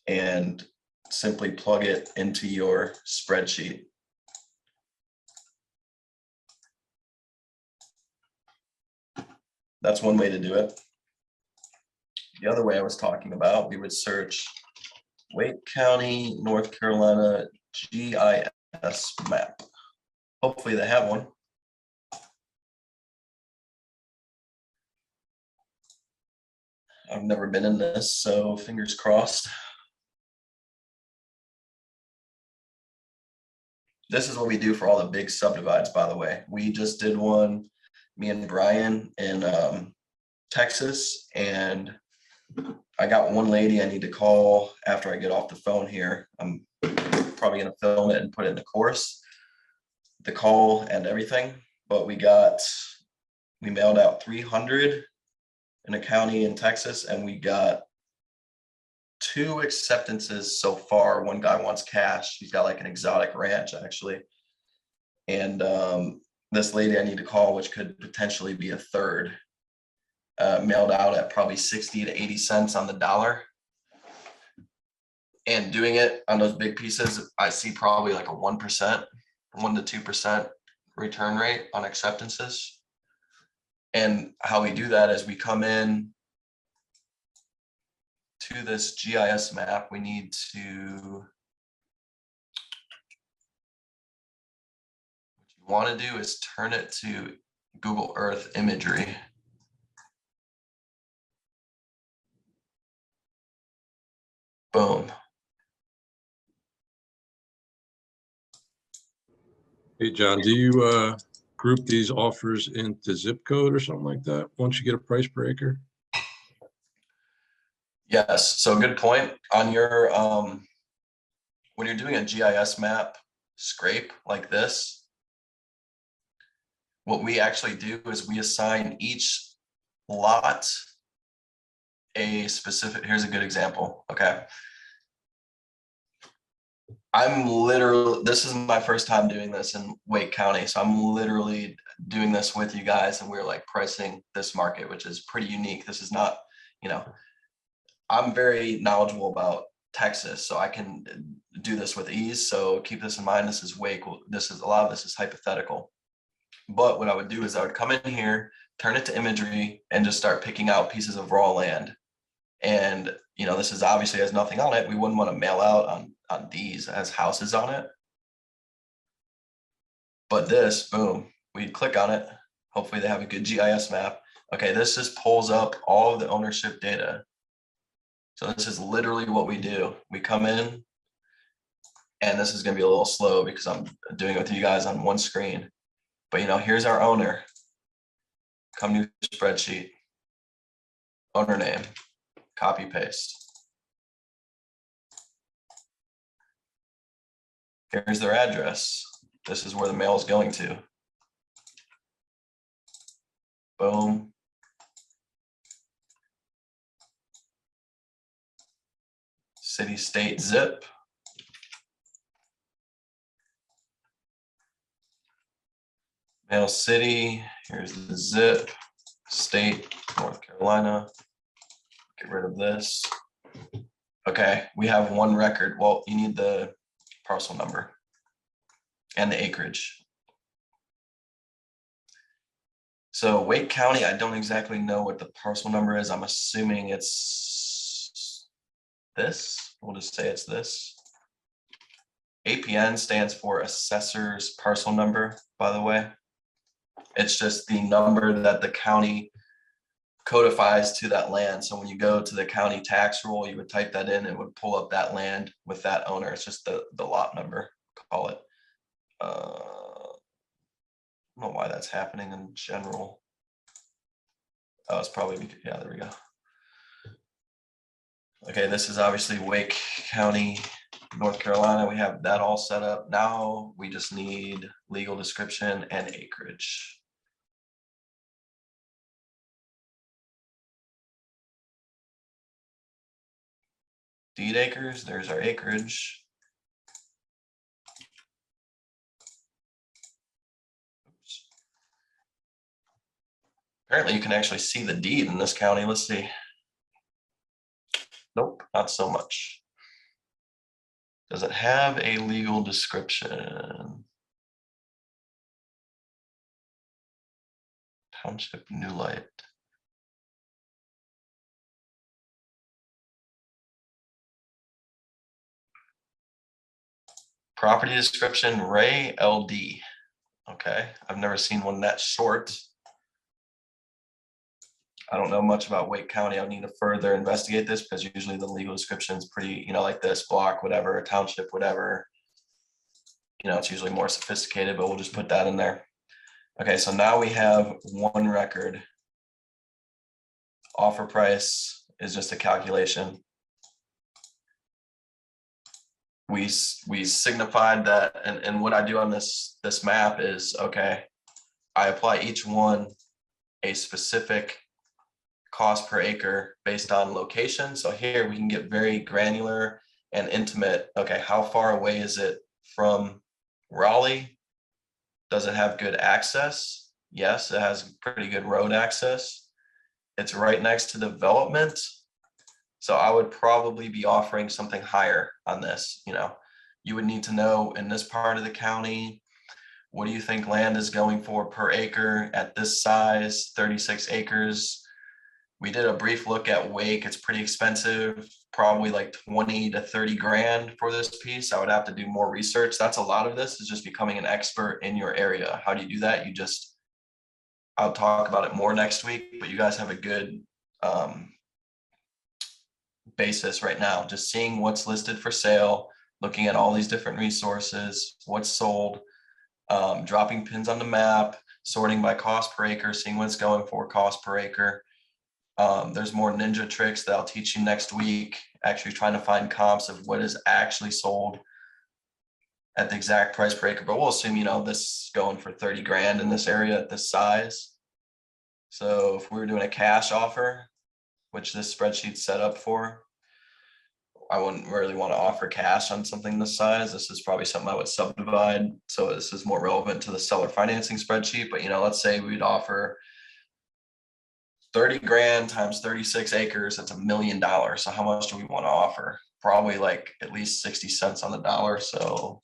and simply plug it into your spreadsheet. That's one way to do it. The other way I was talking about, we would search Wake County, North Carolina GIS map. Hopefully they have one. I've never been in this, so fingers crossed. This is what we do for all the big subdivides, by the way. We just did one, me and Brian in Texas, and I got one lady I need to call after I get off the phone here. I'm probably gonna film it and put it in the course, the call and everything, but we mailed out 300 in a county in Texas, and we got 2 acceptances so far. One guy wants cash. He's got like an exotic ranch actually. And this lady I need to call, which could potentially be a third, mailed out at probably 60 to 80 cents on the dollar. And doing it on those big pieces, I see probably like a 1%, 1 to 2% return rate on acceptances. And how we do that is we come in to this GIS map. We need to, what you want to do is turn it to Google Earth imagery. Boom. Hey, John, do you group these offers into zip code or something like that once you get a price per acre? Yes, so good point. On your when you're doing a GIS map scrape like this, what we actually do is we assign each lot a specific, here's a good example. Okay. This is my first time doing this in Wake County. So I'm literally doing this with you guys, and we're like pricing this market, which is pretty unique. This is not, I'm very knowledgeable about Texas, so I can do this with ease. So keep this in mind. This is Wake. A lot of this is hypothetical. But what I would do is I would come in here, turn it to imagery, and just start picking out pieces of raw land. And this is obviously has nothing on it. We wouldn't want to mail out on these as houses on it. But this, boom, we'd click on it. Hopefully they have a good GIS map. Okay, this just pulls up all of the ownership data. So this is literally what we do. We come in, and this is going to be a little slow because I'm doing it with you guys on one screen. But here's our owner. Come new spreadsheet. Owner name. Copy paste. Here's their address. This is where the mail is going to. Boom. City, state, zip. Mail city, here's the zip. State, North Carolina. Get rid of this. Okay, we have one record. Well, you need the parcel number and the acreage. So Wake County, I don't exactly know what the parcel number is. I'm assuming it's this. We'll just say it's this. APN stands for Assessor's Parcel Number, by the way. It's just the number that the county codifies to that land. So when you go to the county tax roll, you would type that in, it would pull up that land with that owner. It's just the lot number, call it. I don't know why that's happening in general. Oh, it's probably, yeah, there we go. Okay, this is obviously Wake County, North Carolina. We have that all set up. Now we just need legal description and acreage. Deed acres, there's our acreage. Oops. Apparently you can actually see the deed in this county. Let's see. Nope, not so much. Does it have a legal description? Township New Light. Property description, Ray LD. Okay, I've never seen one that short. I don't know much about Wake County. I'll need to further investigate this because usually the legal description is pretty, like this block, whatever, township, whatever. It's usually more sophisticated, but we'll just put that in there. Okay, so now we have one record. Offer price is just a calculation. We signified that, and what I do on this map is, okay, I apply each one a specific cost per acre based on location. So here we can get very granular and intimate. Okay, how far away is it from Raleigh? Does it have good access? Yes, it has pretty good road access. It's right next to development. So I would probably be offering something higher on this. You would need to know in this part of the county, what do you think land is going for per acre at this size, 36 acres? We did a brief look at Wake. It's pretty expensive, probably like 20 to 30 grand for this piece. I would have to do more research. That's a lot of this is just becoming an expert in your area. How do you do that? I'll talk about it more next week, but you guys have a good basis right now, just seeing what's listed for sale, looking at all these different resources, what's sold, dropping pins on the map, sorting by cost per acre, seeing what it's going for cost per acre. There's more ninja tricks that I'll teach you next week, actually trying to find comps of what is actually sold at the exact price per acre, but we'll assume, this is going for 30 grand in this area at this size. So if we were doing a cash offer, which this spreadsheet's set up for, I wouldn't really want to offer cash on something this size. This is probably something I would subdivide. So this is more relevant to the seller financing spreadsheet, but let's say we'd offer 30 grand times 36 acres, that's $1 million. So how much do we want to offer? Probably like at least 60 cents on the dollar. So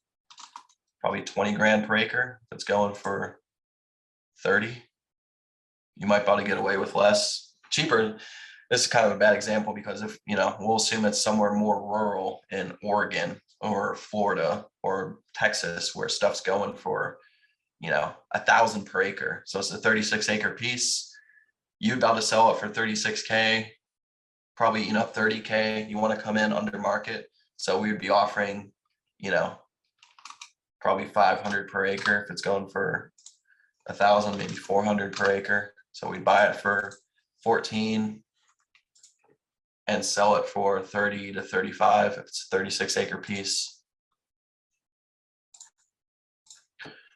probably 20 grand per acre. If it's going for 30, you might be able to get away with less, cheaper. This is kind of a bad example because if, we'll assume it's somewhere more rural in Oregon or Florida or Texas where stuff's going for, 1,000 per acre. So it's a 36 acre piece. You'd about to sell it for 36K, probably, 30K. You want to come in under market. So we would be offering, probably 500 per acre if it's going for 1,000, maybe 400 per acre. So we'd buy it for 14 and sell it for 30 to 35 if it's a 36 acre piece.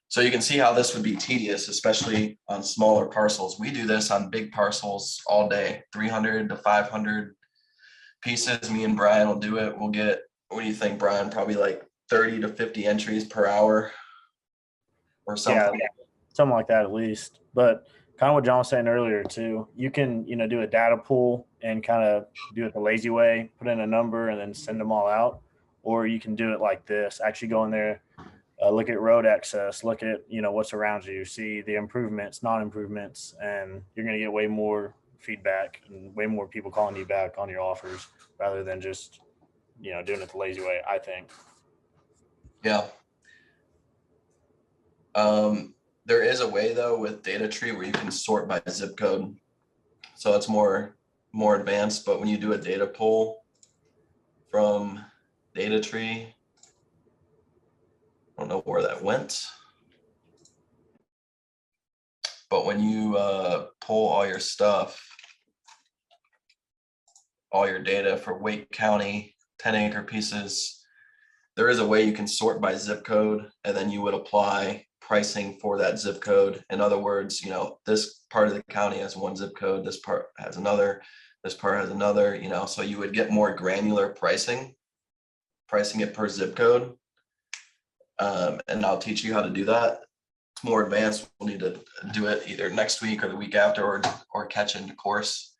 So you can see how this would be tedious, especially on smaller parcels. We do this on big parcels all day, 300 to 500 pieces. Me and Brian will do it. We'll get, what do you think, Brian? Probably like 30 to 50 entries per hour or something. Yeah, something like that at least. But kind of what John was saying earlier too, you can, do a data pool and kind of do it the lazy way, put in a number and then send them all out. Or you can do it like this, actually go in there, look at road access, look at, what's around you, see the improvements, non-improvements, and you're going to get way more feedback and way more people calling you back on your offers rather than just, doing it the lazy way, I think. Yeah. There is a way though with data tree where you can sort by zip code. So it's more advanced, but when you do a data pull from data tree, I don't know where that went. But when you pull all your stuff, all your data for Wake County, 10-acre pieces. There is a way you can sort by zip code, and then you would apply pricing for that zip code. In other words, you know, this part of the county has one zip code, this part has another, this part has another, you know, so you would get more granular pricing it per zip code. And I'll teach you how to do that. It's more advanced. We'll need to do it either next week or the week after, or catch into course,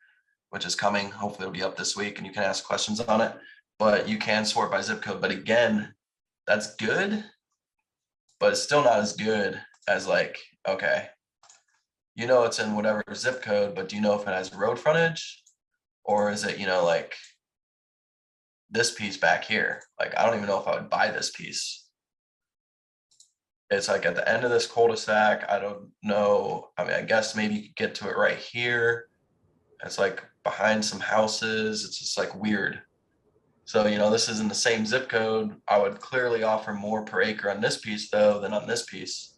which is coming. Hopefully it'll be up this week and you can ask questions on it, but you can sort by zip code. But again, that's good, but it's still not as good as like, okay, you know, it's in whatever zip code, but do you know if it has road frontage, or is it, you know, like this piece back here? Like, I don't even know if I would buy this piece. It's like at the end of this cul-de-sac. I don't know. I mean, I guess maybe you could get to it right here. It's like behind some houses. It's just like weird. So, you know, this is in the same zip code. I would clearly offer more per acre on this piece though than on this piece.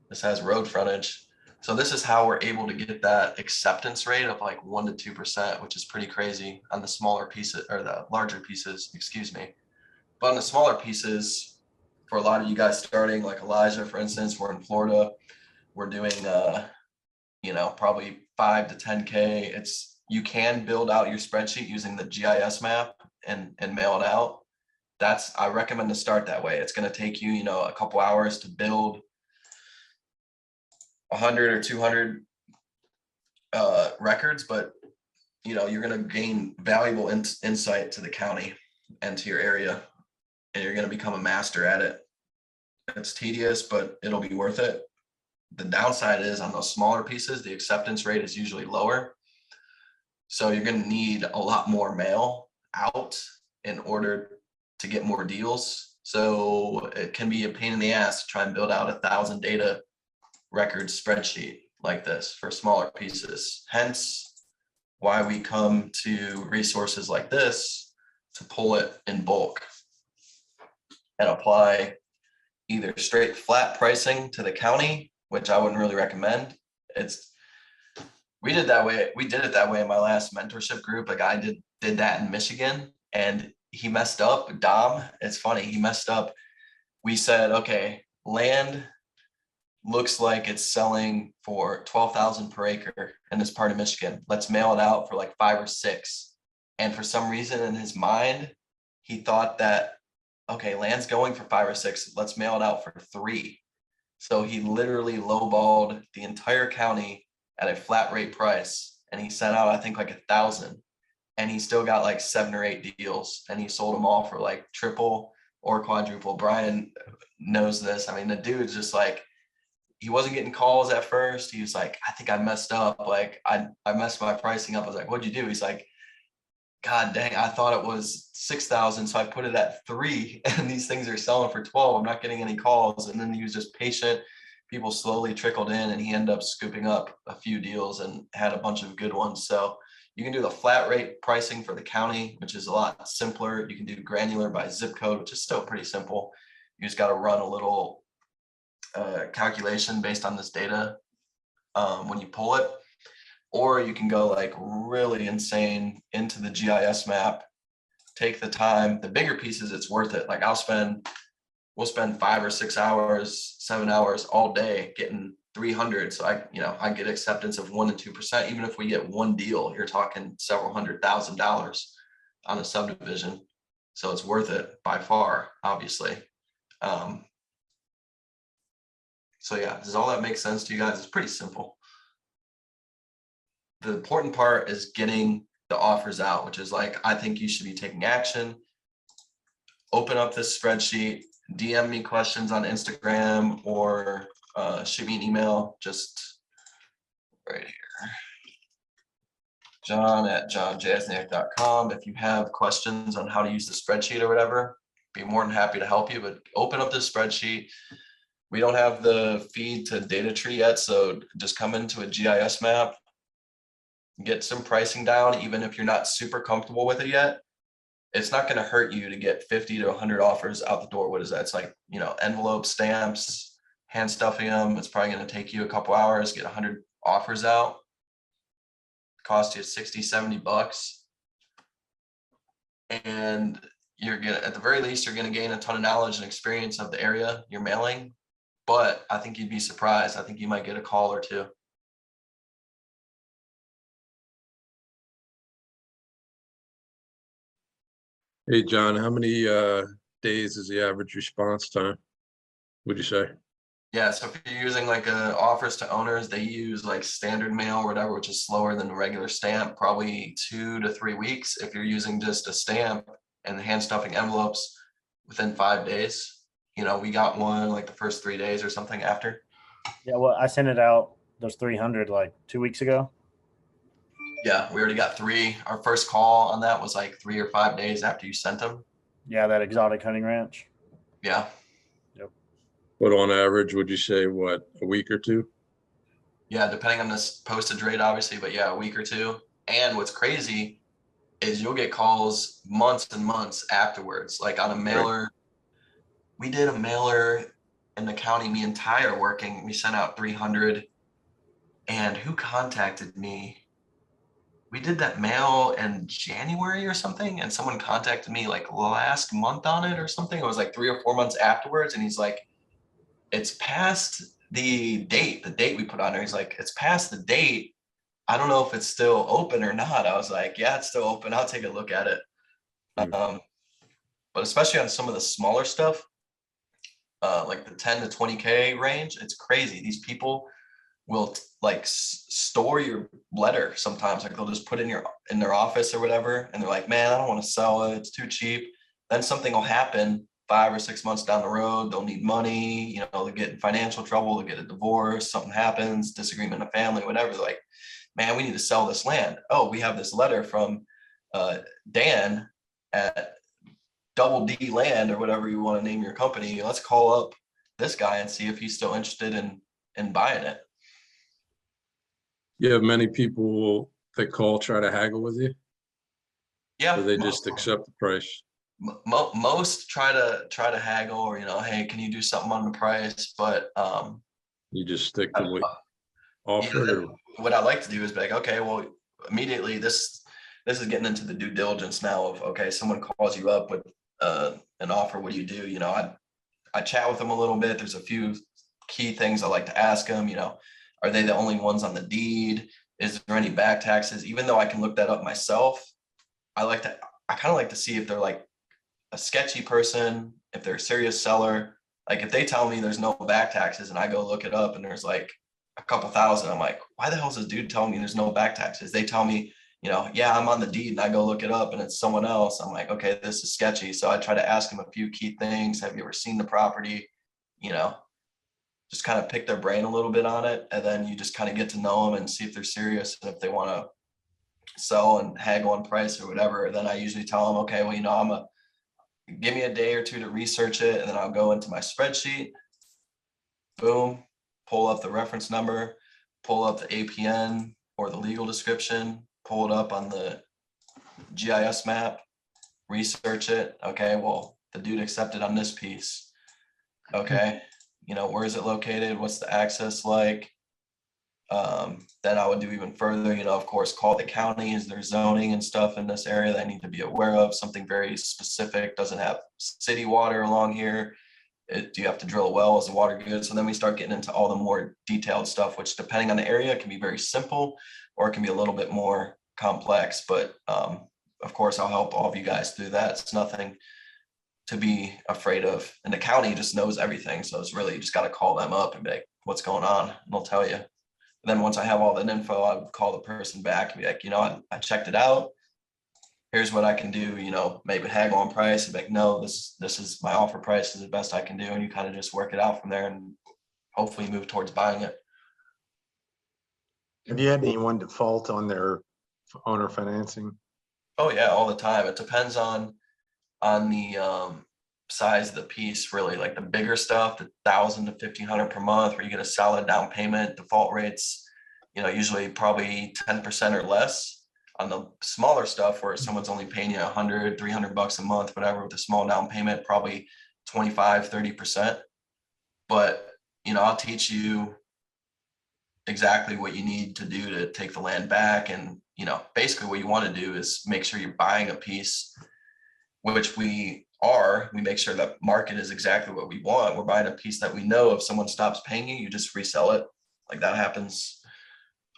This has road frontage. So this is how we're able to get that acceptance rate of like 1% to 2%, which is pretty crazy on the smaller pieces, or the larger pieces, excuse me. But on the smaller pieces, for a lot of you guys starting, like Elijah, for instance, we're in Florida, we're doing, you know, probably 5 to 10K. You can build out your spreadsheet using the GIS map and mail it out. I recommend to start that way. It's going to take you, you know, a couple hours to build 100 or 200 records, but you know, you're going to gain valuable insight to the county and to your area, and you're going to become a master at it. It's tedious, but it'll be worth it. The downside is on those smaller pieces, the acceptance rate is usually lower. So you're going to need a lot more mail out in order to get more deals. So it can be a pain in the ass to try and build out 1,000 data records spreadsheet like this for smaller pieces. Hence why we come to resources like this to pull it in bulk and apply either straight flat pricing to the county, which I wouldn't really recommend. We did it that way in my last mentorship group. A guy did that in Michigan, and he messed up. Dom, it's funny, he messed up. We said, okay, land looks like it's selling for 12,000 per acre in this part of Michigan. Let's mail it out for like 5 or 6. And for some reason in his mind, he thought that, okay, land's going for 5 or 6. Let's mail it out for 3. So he literally lowballed the entire county at a flat rate price. And he sent out, I think, like 1,000. And he still got like 7 or 8 deals. And he sold them all for like triple or quadruple. Brian knows this. I mean, the dude's just like, he wasn't getting calls at first. He was like, I think I messed up. Like I messed my pricing up. I was like, what'd you do? He's like, God dang, I thought it was 6,000. So I put it at 3 and these things are selling for 12. I'm not getting any calls. And then he was just patient. People slowly trickled in and he ended up scooping up a few deals and had a bunch of good ones. So you can do the flat rate pricing for the county, which is a lot simpler. You can do granular by zip code, which is still pretty simple. You just got to run a little calculation based on this data when you pull it. Or you can go like really insane into the GIS map, take the time. The bigger pieces, it's worth it. Like we'll spend 5 or 6 hours, 7 hours all day getting 300. So I get acceptance of 1% to 2%. Even if we get one deal, you're talking several $100,000 on a subdivision. So it's worth it by far, obviously. So yeah, does all that make sense to you guys? It's pretty simple. The important part is getting the offers out, which is like, I think you should be taking action. Open up this spreadsheet, DM me questions on Instagram, or shoot me an email, just right here. John@jonjasniak.com. If you have questions on how to use the spreadsheet or whatever, be more than happy to help you, but open up this spreadsheet. We don't have the feed to data tree yet, so just come into a GIS map, get some pricing down. Even if you're not super comfortable with it yet, it's not going to hurt you to get 50 to 100 offers out the door. What is that? It's like, envelope stamps, hand stuffing them. It's probably going to take you a couple hours, get 100 offers out. Cost you $60, $70. and you're gonna, at the very least, you're gonna gain a ton of knowledge and experience of the area you're mailing. But I think you'd be surprised. I think you might get a call or two. Hey, John, how many days is the average response time, would you say? Yeah, so if you're using like offers to owners, they use like standard mail or whatever, which is slower than the regular stamp, probably 2 to 3 weeks. If you're using just a stamp and hand stuffing envelopes, within 5 days. We got one like the first 3 days or something after. Yeah, well, I sent it out those 300 like 2 weeks ago. Yeah, we already got 3. Our first call on that was like 3 or 5 days after you sent them. Yeah, that exotic hunting ranch. Yeah. But on average, would you say what, a week or two? Yeah, depending on this postage rate, obviously, but yeah, a week or two. And what's crazy is you'll get calls months and months afterwards, like on a mailer. We did a mailer in the county, me and Ty are working. We sent out 300. And who contacted me? We did that mail in January or something, and someone contacted me like last month on it or something. It was like 3 or 4 months afterwards, and he's like, it's past the date we put on there. He's like, it's past the date. I don't know if it's still open or not. I was like, yeah, it's still open. I'll take a look at it. But especially on some of the smaller stuff, like the 10 to 20K range, it's crazy. These people will like store your letter sometimes. Like they'll just put in their office or whatever, and they're like, man, I don't want to sell it, it's too cheap. Then something will happen 5 or 6 months down the road. They'll need money, they'll get in financial trouble, they'll get a divorce, something happens, disagreement in the family, whatever. They're like, man, we need to sell this land. Oh, we have this letter from Dan at Double D Land or whatever you want to name your company. Let's call up this guy and see if he's still interested in buying it. You have many people that call, try to haggle with you, Yeah, or they just accept the price? most try to haggle, or hey, can you do something on the price? But You just stick to what yeah, offered, or what I like to do is be like, okay, well, immediately this is getting into the due diligence now of, okay, someone calls you up with an offer, what do you do? I chat with them a little bit. There's a few key things I like to ask them. Are they the only ones on the deed? Is there any back taxes? Even though I can look that up myself, I kind of like to see if they're like a sketchy person, if they're a serious seller. Like if they tell me there's no back taxes and I go look it up and there's like a couple thousand, I'm like, why the hell is this dude telling me there's no back taxes? They tell me, yeah, I'm on the deed, and I go look it up and it's someone else. I'm like, okay, this is sketchy. So I try to ask them a few key things. Have you ever seen the property? Just kind of pick their brain a little bit on it. And then you just kind of get to know them and see if they're serious. And if they want to sell and haggle on price or whatever, then I usually tell them, okay, well, give me a day or two to research it. And then I'll go into my spreadsheet, boom, pull up the reference number, pull up the APN or the legal description, pull it up on the GIS map, research it. Okay, well, the dude accepted on this piece. Okay, where is it located? What's the access like? Then I would do even further, of course, call the county. Is there zoning and stuff in this area that I need to be aware of? Something very specific. Doesn't have city water along here. Do you have to drill a well? Is the water good? So then we start getting into all the more detailed stuff, which depending on the area can be very simple or it can be a little bit more complex. But of course, I'll help all of you guys through that. It's nothing to be afraid of. And the county just knows everything. So it's really, you just got to call them up and be like, what's going on? And they'll tell you. And then once I have all that info, I would call the person back and be like, I checked it out. Here's what I can do, maybe haggle on price and be like, no, this is my offer price, is the best I can do. And you kind of just work it out from there and hopefully move towards buying it. Have you had anyone default on their owner financing? Oh yeah, all the time. It depends on the size of the piece, really. Like the bigger stuff, the 1,000 to 1,500 per month, where you get a solid down payment, default rates, usually probably 10% or less. On the smaller stuff where someone's only paying you 100, 300 bucks a month, whatever, with a small down payment, probably 25, 30%. But I'll teach you exactly what you need to do to take the land back. And basically what you want to do is make sure you're buying a piece which we make sure that market is exactly what we want. We're buying a piece that we know if someone stops paying you, you just resell it. Like that happens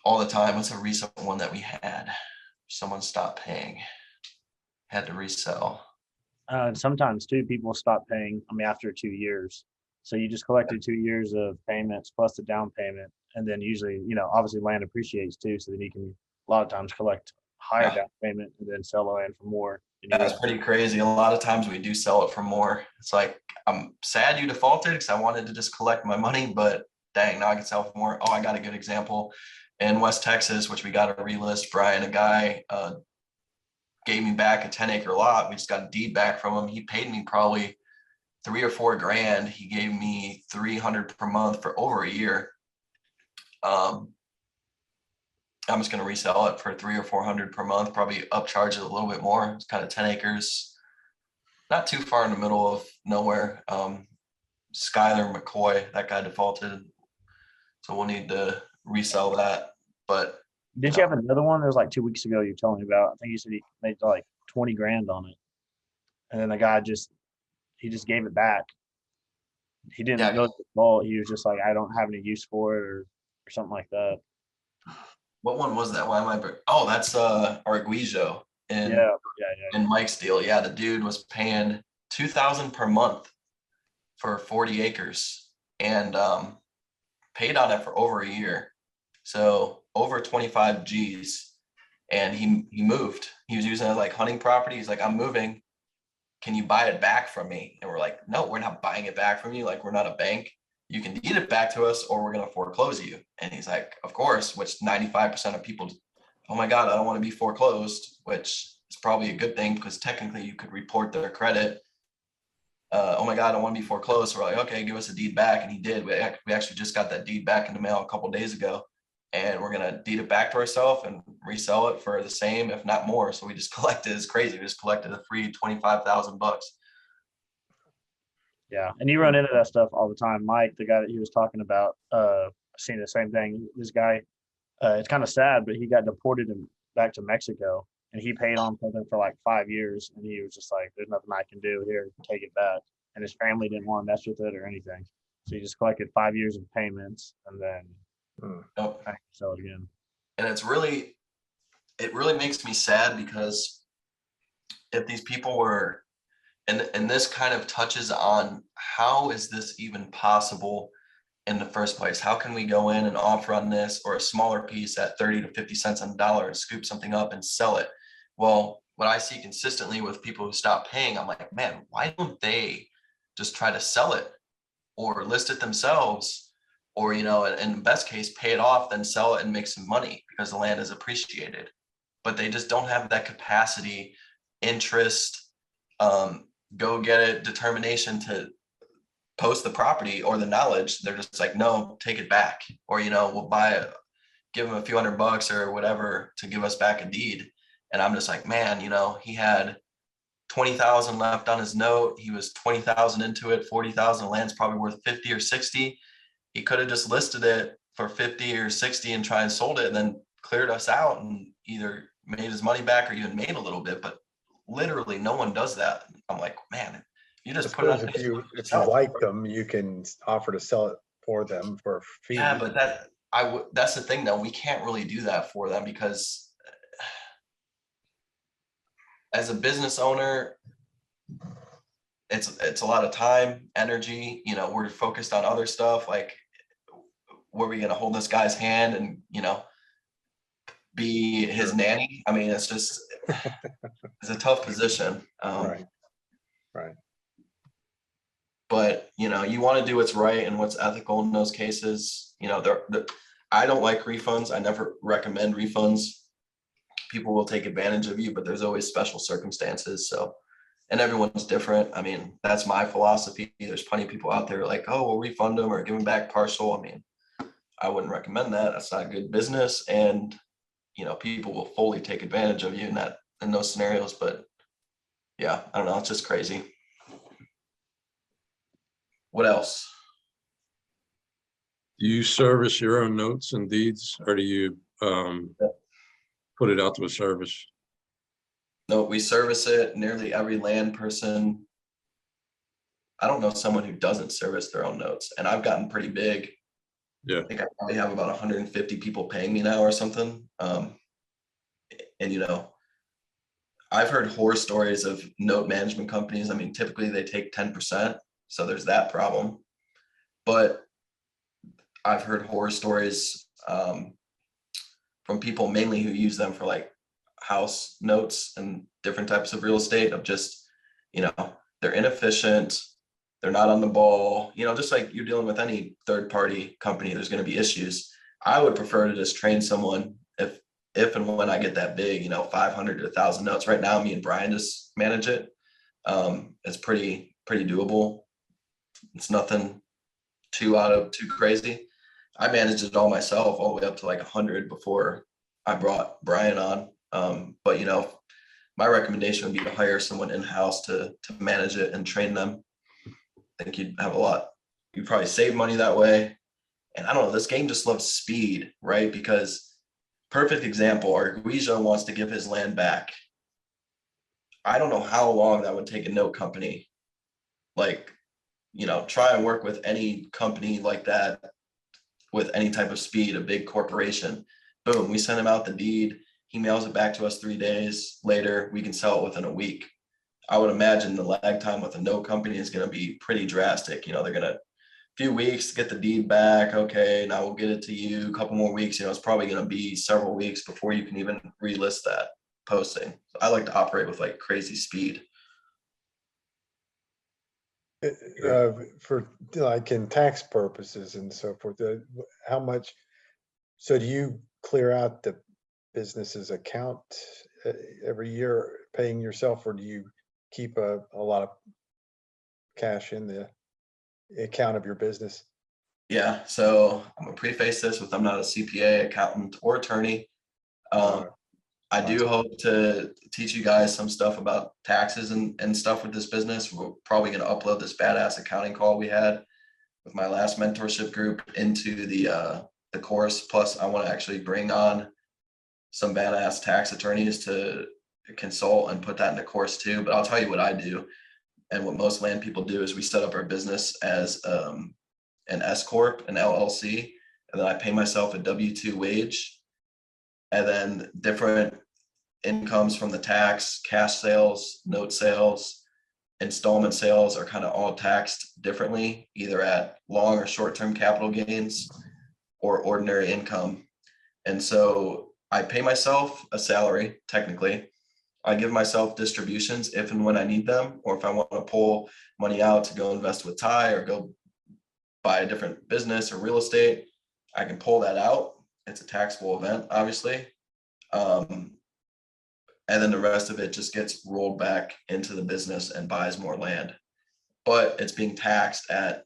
all the time. What's a recent one that we had? Someone stopped paying, had to resell. And sometimes too, people stop paying, I mean, after 2 years. So you just collected 2 years of payments plus the down payment. And then usually, obviously land appreciates too. So then you can a lot of times collect higher down payment and then sell the land for more. That's pretty crazy. A lot of times we do sell it for more. It's like, I'm sad you defaulted because I wanted to just collect my money, but dang, now I can sell for more. Oh, I got a good example. In West Texas, which we got a relist, Brian, a guy gave me back a 10-acre lot. We just got a deed back from him. He paid me probably $3 or $4 grand. He gave me $300 per month for over a year. I'm just going to resell it for $300 or $400 per month, probably upcharge it a little bit more. It's kind of 10 acres, not too far in the middle of nowhere. Skyler McCoy, that guy defaulted. So we'll need to resell that. But did you have another one? There was like 2 weeks ago you told me about. I think you said he made like 20 grand on it. And then the guy just gave it back. He didn't go to the fault. He was just like, I don't have any use for it or something like that. What one was that? Why am I? Oh, that's Arguijo in Mike's deal. Yeah, the dude was paying $2,000 per month for 40 acres and paid on it for over a year. So over 25 G's. And he moved. He was using it like hunting property. He's like, I'm moving. Can you buy it back from me? And we're like, no, we're not buying it back from you. Like, we're not a bank. You can deed it back to us or we're going to foreclose you. And he's like, of course, which 95% of people, oh my God, I don't want to be foreclosed, which is probably a good thing because technically you could report their credit. Oh my God, I don't want to be foreclosed. So we're like, okay, give us a deed back. And he did. We actually just got that deed back in the mail a couple of days ago. And we're going to deed it back to ourselves and resell it for the same, if not more. So we just collected, it's crazy. We just collected a free $25,000. Yeah. And you run into that stuff all the time. Mike, the guy that he was talking about, seeing the same thing. This guy, it's kind of sad, but he got deported back to Mexico and he paid on something for like 5 years. And he was just like, there's nothing I can do here, take it back. And his family didn't want to mess with it or anything. So he just collected 5 years of payments and then sell it again. And it really makes me sad because if these people were, and this kind of touches on how is this even possible in the first place? How can we go in and offer on this or a smaller piece at 30 to 50 cents on the dollar and scoop something up and sell it? Well, what I see consistently with people who stop paying, I'm like, man, why don't they just try to sell it or list it themselves? Or, in the best case, pay it off, then sell it and make some money because the land is appreciated. But they just don't have that capacity, interest, go get it, determination to post the property or the knowledge. They're just like, no, take it back. Or, we'll give them a few $100 or whatever to give us back a deed. And I'm just like, man, he had 20,000 left on his note. He was 20,000 into it, 40,000. Land's probably worth 50 or 60. He could have just listed it for 50 or 60 and tried and sold it and then cleared us out and either made his money back or even made a little bit. But literally no one does that. I'm like, man, you just put it on. If you like them, you can offer to sell it for them for a fee. Yeah, but that's the thing though. We can't really do that for them because as a business owner, it's a lot of time, energy, we're focused on other stuff. Like, were we going to hold this guy's hand and, be his nanny? I mean, it's just, it's a tough position. Right. But, you want to do what's right and what's ethical in those cases. I don't like refunds. I never recommend refunds. People will take advantage of you, but there's always special circumstances. So, and everyone's different. I mean, that's my philosophy. There's plenty of people out there like, oh, we'll refund them or give them back partial. I mean, I wouldn't recommend that. That's not good business. And, people will fully take advantage of you in those scenarios. But yeah, I don't know. It's just crazy. What else? Do you service your own notes and deeds or do you put it out to a service? No, we service it. Nearly every land person. I don't know someone who doesn't service their own notes, and I've gotten pretty big. Yeah. I think I probably have about 150 people paying me now or something. And you know, I've heard horror stories of note management companies. I mean, typically they take 10%, so there's that problem. But I've heard horror stories from people mainly who use them for like house notes and different types of real estate of just, you know, they're inefficient, they're not on the ball, you know, just like you're dealing with any third party company, there's going to be issues. I would prefer to just train someone if and when I get that big, you know, 500 to 1,000 notes. Right now, me and Brian just manage it. It's pretty doable. It's nothing too crazy. I managed it all myself all the way up to like 100 before I brought Brian on. But you know, my recommendation would be to hire someone in-house to manage it and train them. I think you'd have you'd probably save money that way. And I don't know, this game just loves speed, right? Because perfect example, Arguijo wants to give his land back. I don't know how long that would take a note company. Like, you know, try and work with any company like that with any type of speed, a big corporation. Boom, we send him out the deed. He mails it back to us 3 days later. We can sell it within a week. I would imagine the lag time with a note company is going to be pretty drastic. You know, they're going to few weeks to get the deed back. Okay, now we'll get it to you. A couple more weeks. You know, it's probably going to be several weeks before you can even relist that posting. So I like to operate with like crazy speed. For like in tax purposes and so forth, how much, so do you clear out the business's account every year paying yourself, or do you keep a lot of cash in the account of your business? Yeah, so I'm gonna preface this with I'm not a CPA, accountant, or attorney. I do hope to teach you guys some stuff about taxes and stuff with this business. We're probably going to upload this badass accounting call we had with my last mentorship group into the course. Plus, I want to actually bring on some badass tax attorneys to consult and put that in the course too. But I'll tell you what I do, and what most land people do is we set up our business as an S corp, an LLC, and then I pay myself a W-2 wage. And then different incomes from the tax, cash sales, note sales, installment sales are kind of all taxed differently, either at long or short-term capital gains or ordinary income. And so I pay myself a salary, technically. I give myself distributions if and when I need them, or if I want to pull money out to go invest with Ty or go buy a different business or real estate, I can pull that out. It's a taxable event, obviously. And then the rest of it just gets rolled back into the business and buys more land. But it's being taxed at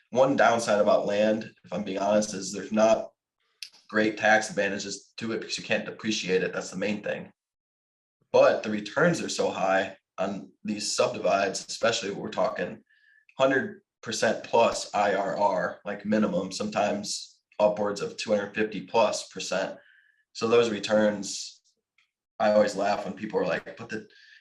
one downside about land, if I'm being honest, is there's not great tax advantages to it because you can't depreciate it. That's the main thing. But the returns are so high on these subdivides, especially when we're talking 100% plus IRR, like minimum, sometimes upwards of 250+%. So those returns, I always laugh when people are like, but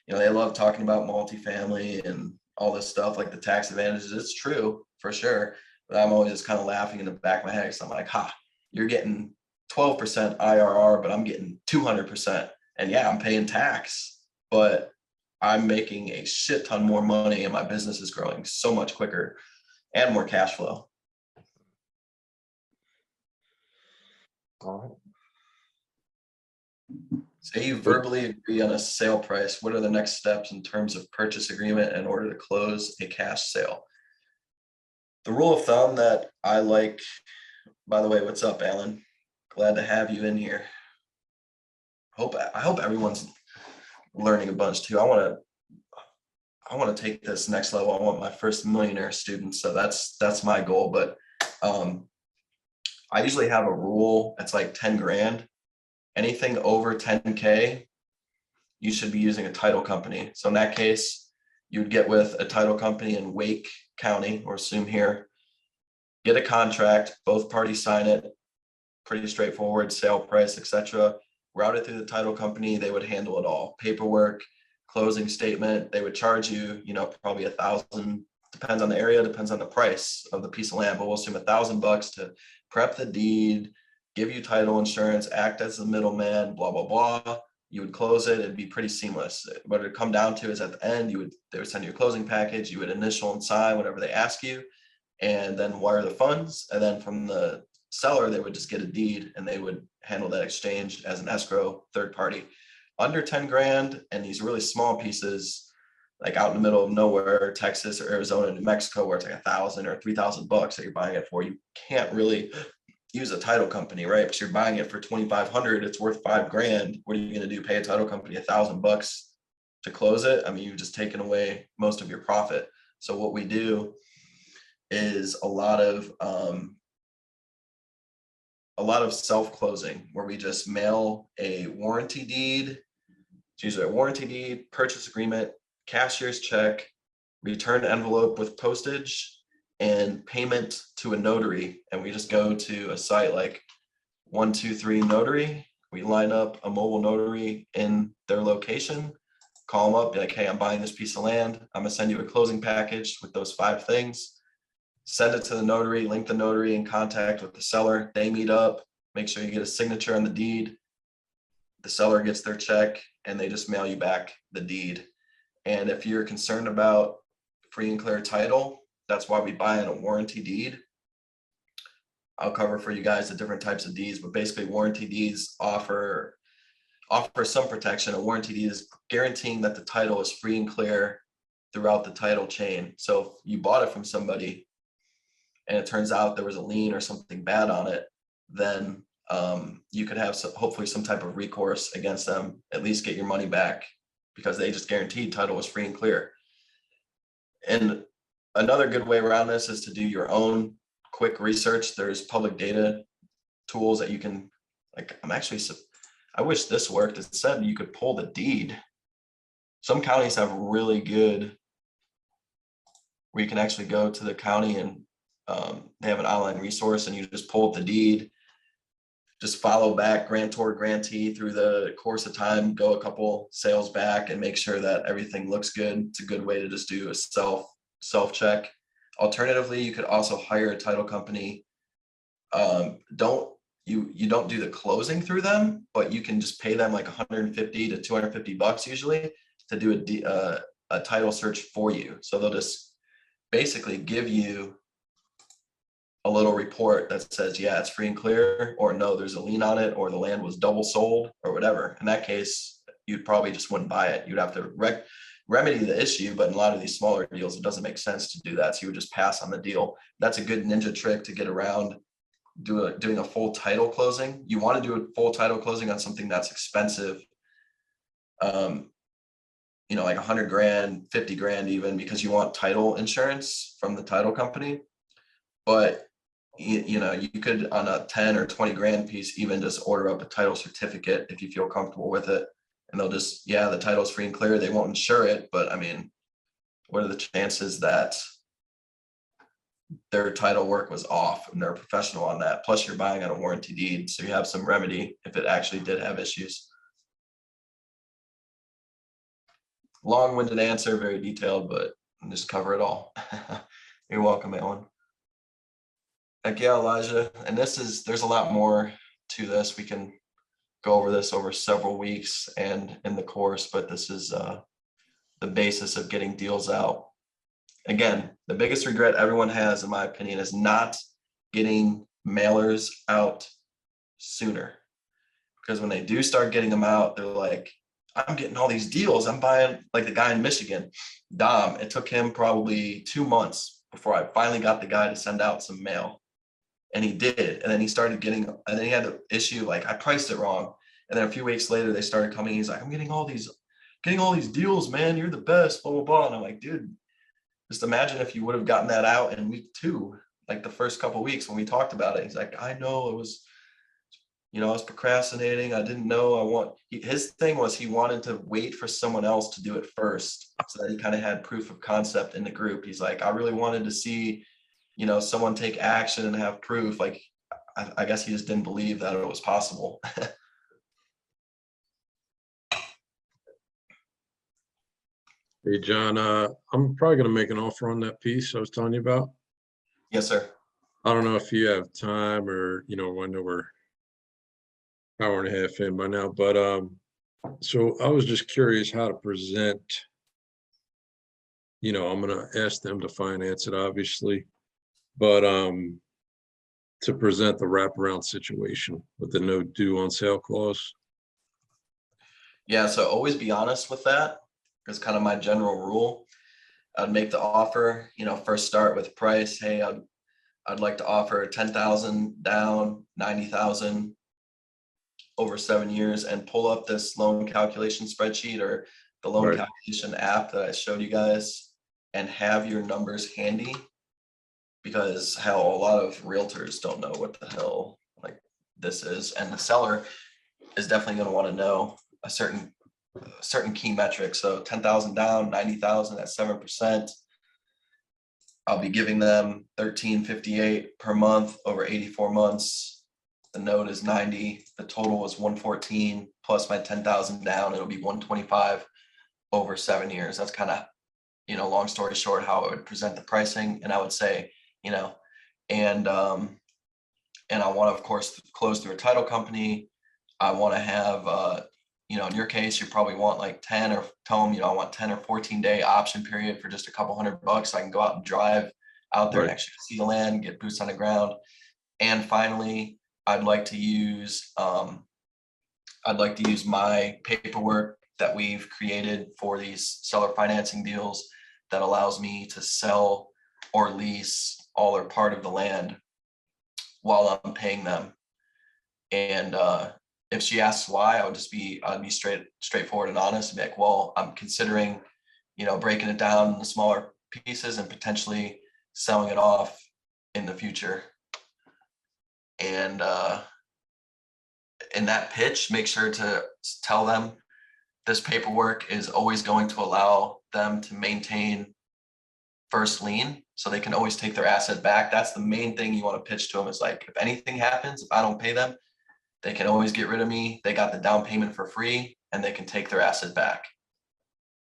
they love talking about multifamily and all this stuff, like the tax advantages. It's true for sure. But I'm always just kind of laughing in the back of my head. So I'm like, you're getting 12% IRR, but I'm getting 200%. And yeah, I'm paying tax, but I'm making a shit ton more money and my business is growing so much quicker and more cash flow. All Say you verbally agree on a sale price. What are the next steps in terms of purchase agreement in order to close a cash sale? The rule of thumb that I like, by the way, what's up, Alan? Glad to have you in here. I hope everyone's learning a bunch too. I want to take this next level. I want my first millionaire student. So that's my goal. But I usually have a rule. It's like 10 grand. Anything over 10K, you should be using a title company. So in that case, you'd get with a title company in Wake County or assume here, get a contract, both parties sign it, pretty straightforward, sale price, etc. route it through the title company. They would handle it all. Paperwork, closing statement. They would charge you, probably $1,000. Depends on the area, depends on the price of the piece of land, but we'll assume $1,000 to prep the deed, give you title insurance, act as the middleman, blah, blah, blah. You would close it. It'd be pretty seamless. What it'd come down to is at the end, they would send you a closing package. You would initial and sign whatever they ask you, and then wire the funds. And then from the seller, they would just get a deed and they would handle that exchange as an escrow third party. Under 10 grand and these really small pieces, like out in the middle of nowhere, Texas or Arizona, New Mexico, where it's like $1,000 or $3,000 that you're buying it for, you can't really use a title company, right? Because you're buying it for 2,500, it's worth $5,000. What are you going to do? Pay a title company $1,000 to close it? I mean, you've just taken away most of your profit. So what we do is a lot of self-closing, where we just mail a warranty deed. It's usually a warranty deed, purchase agreement, cashier's check, return envelope with postage, and payment to a notary. And we just go to a site like 123 Notary. We line up a mobile notary in their location, call them up, be like, hey, I'm buying this piece of land. I'm gonna send you a closing package with those 5 things. Send it to the notary, link the notary in contact with the seller. They meet up, make sure you get a signature on the deed. The seller gets their check and they just mail you back the deed. And if you're concerned about free and clear title, that's why we buy in a warranty deed. I'll cover for you guys the different types of deeds, but basically warranty deeds offer some protection. A warranty deed is guaranteeing that the title is free and clear throughout the title chain. So if you bought it from somebody and it turns out there was a lien or something bad on it, then you could have hopefully some type of recourse against them, at least get your money back, because they just guaranteed title was free and clear. And another good way around this is to do your own quick research. There's public data tools that you can, like, I wish this worked. It said you could pull the deed. Some counties have really good, where you can actually go to the county and they have an online resource and you just pull up the deed, just follow back grantor, grantee through the course of time, go a couple sales back and make sure that everything looks good. It's a good way to just do a self check. Alternatively, you could also hire a title company. You don't do the closing through them, but you can just pay them like $150 to $250 usually to do a title search for you. So they'll just basically give you a little report that says, yeah, it's free and clear, or no, there's a lien on it, or the land was double sold, or whatever. In that case, you'd probably just wouldn't buy it. You'd have to remedy the issue, but in a lot of these smaller deals, it doesn't make sense to do that. So you would just pass on the deal. That's a good ninja trick to get around doing a full title closing. You want to do a full title closing on something that's expensive, like 100 grand, 50 grand even, because you want title insurance from the title company. But you could, on a 10 or 20 grand piece, even just order up a title certificate if you feel comfortable with it. And they'll just, the title's free and clear. They won't insure it, but I mean, what are the chances that their title work was off and they're a professional on that? Plus you're buying on a warranty deed, so you have some remedy if it actually did have issues. Long-winded answer, very detailed, but just cover it all. You're welcome, Alan. Heck yeah, Elijah. And there's a lot more to this. We can go over this over several weeks and in the course, but this is the basis of getting deals out. Again, the biggest regret everyone has, in my opinion, is not getting mailers out sooner. Because when they do start getting them out, they're like, I'm getting all these deals. I'm buying, like the guy in Michigan, Dom. It took him probably 2 months before I finally got the guy to send out some mail. And he did. And then he started getting, and then he had the issue, like, I priced it wrong. And then a few weeks later, they started coming. He's like, I'm getting all these deals, man. You're the best, blah, blah, blah. And I'm like, dude, just imagine if you would have gotten that out in week 2, like the first couple of weeks when we talked about it. He's like, I know it was, I was procrastinating. I didn't know his thing was he wanted to wait for someone else to do it first, so that he kind of had proof of concept in the group. He's like, I really wanted to see, someone take action and have proof. Like, I guess he just didn't believe that it was possible. Hey, John, I'm probably gonna make an offer on that piece I was telling you about. Yes, sir. I don't know if you have time or, I know we're hour and a half in by now, but, so I was just curious how to present, I'm gonna ask them to finance it, obviously, but, to present the wraparound situation with the no due on sale clause. Yeah, so always be honest with that. Is kind of my general rule. I'd make the offer, first start with price. Hey, I'd like to offer 10,000 down, 90,000 over 7 years, and pull up this loan calculation spreadsheet or the loan Right. calculation app that I showed you guys, and have your numbers handy, because how a lot of realtors don't know what the hell like this is, and the seller is definitely going to want to know a certain key metric. So 10,000 down, 90,000 at 7%. I'll be giving them 1358 per month over 84 months. The note is 90. The total is 114 plus my 10,000 down. It'll be 125 over 7 years. That's kind of, long story short, how I would present the pricing. And I would say, and I want to, of course, close through a title company. I want to have, in your case, you probably want like 10, or tell them, I want 10 or 14-day option period for just a couple $100. So I can go out and drive out there and Right. actually see the land, get boots on the ground. And finally, I'd like to use my paperwork that we've created for these seller financing deals that allows me to sell or lease all or part of the land while I'm paying them. And if she asks why, I'd be straightforward and honest and be like, well, I'm considering, breaking it down into smaller pieces and potentially selling it off in the future. And in that pitch, make sure to tell them this paperwork is always going to allow them to maintain first lien, so they can always take their asset back. That's the main thing you want to pitch to them, is like, if anything happens, if I don't pay them, they can always get rid of me. They got the down payment for free and they can take their asset back.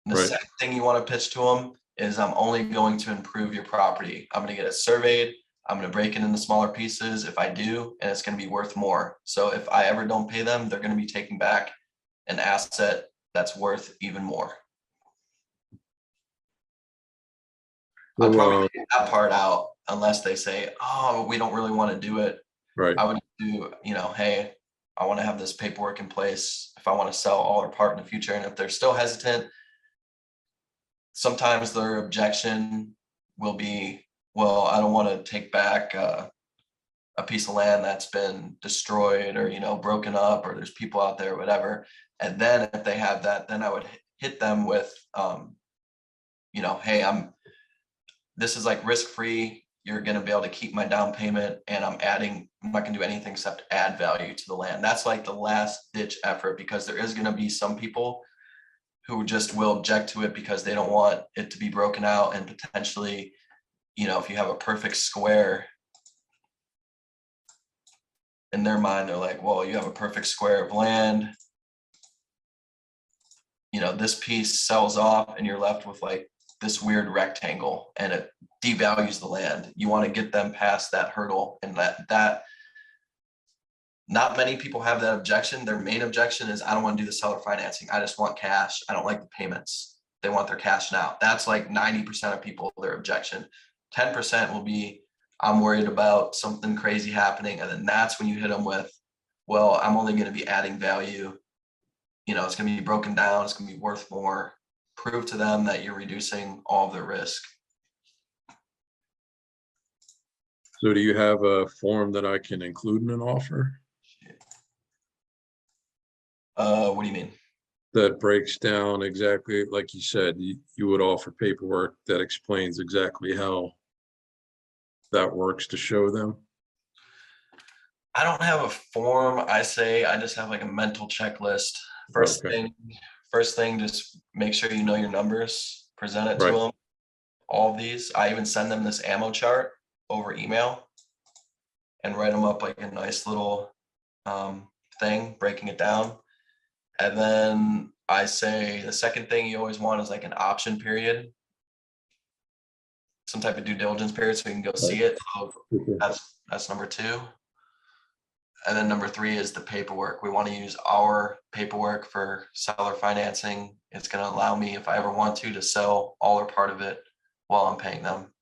And the Right. second thing you want to pitch to them is, I'm only going to improve your property. I'm going to get it surveyed. I'm going to break it into smaller pieces if I do, and it's going to be worth more. So if I ever don't pay them, they're going to be taking back an asset that's worth even more. I'll probably take that part out unless they say, oh, we don't really want to do it. Right. I would do, hey, I want to have this paperwork in place if I want to sell all or part in the future. And if they're still hesitant, sometimes their objection will be, well, I don't want to take back a piece of land that's been destroyed or, broken up, or there's people out there, or whatever. And then if they have that, then I would hit them with, hey, this is like risk-free. You're going to be able to keep my down payment, and I'm not going to do anything except add value to the land. That's like the last ditch effort, because there is going to be some people who just will object to it because they don't want it to be broken out. And potentially, if you have a perfect square, in their mind, they're like, well, you have a perfect square of land. This piece sells off and you're left with like this weird rectangle, and it devalues the land. You want to get them past that hurdle, and that not many people have that objection. Their main objection is, I don't want to do the seller financing. I just want cash. I don't like the payments. They want their cash now. That's like 90% of people, their objection. 10% will be, I'm worried about something crazy happening. And then that's when you hit them with, well, I'm only going to be adding value. It's going to be broken down. It's going to be worth more. Prove to them that you're reducing all of their risk. So do you have a form that I can include in an offer What do you mean? that breaks down exactly, like you said, you would offer paperwork that explains exactly how that works to show them? I don't have a form. I just have like a mental checklist. First Okay. thing, just make sure you know your numbers, present it to Right. them. All of these, I even send them this ammo chart over email and write them up like a nice little thing, breaking it down. And then I say the second thing you always want is like an option period. Some type of due diligence period so you can go see it. So that's number 2. And then number 3 is the paperwork. We want to use our paperwork for seller financing. It's going to allow me, if I ever want to sell all or part of it while I'm paying them.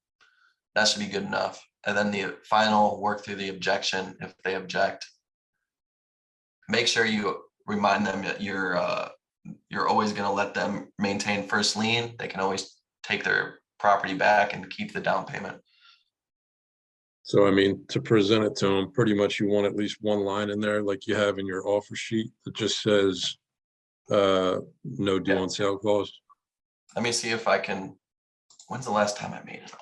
That should be good enough. And then the final, work through the objection if they object. Make sure you remind them that you're always going to let them maintain first lien. They can always take their property back and keep the down payment. So, I mean, to present it to them, pretty much you want at least one line in there, like you have in your offer sheet that just says, no due on sale clause. Let me see if I can, when's the last time I made an offer?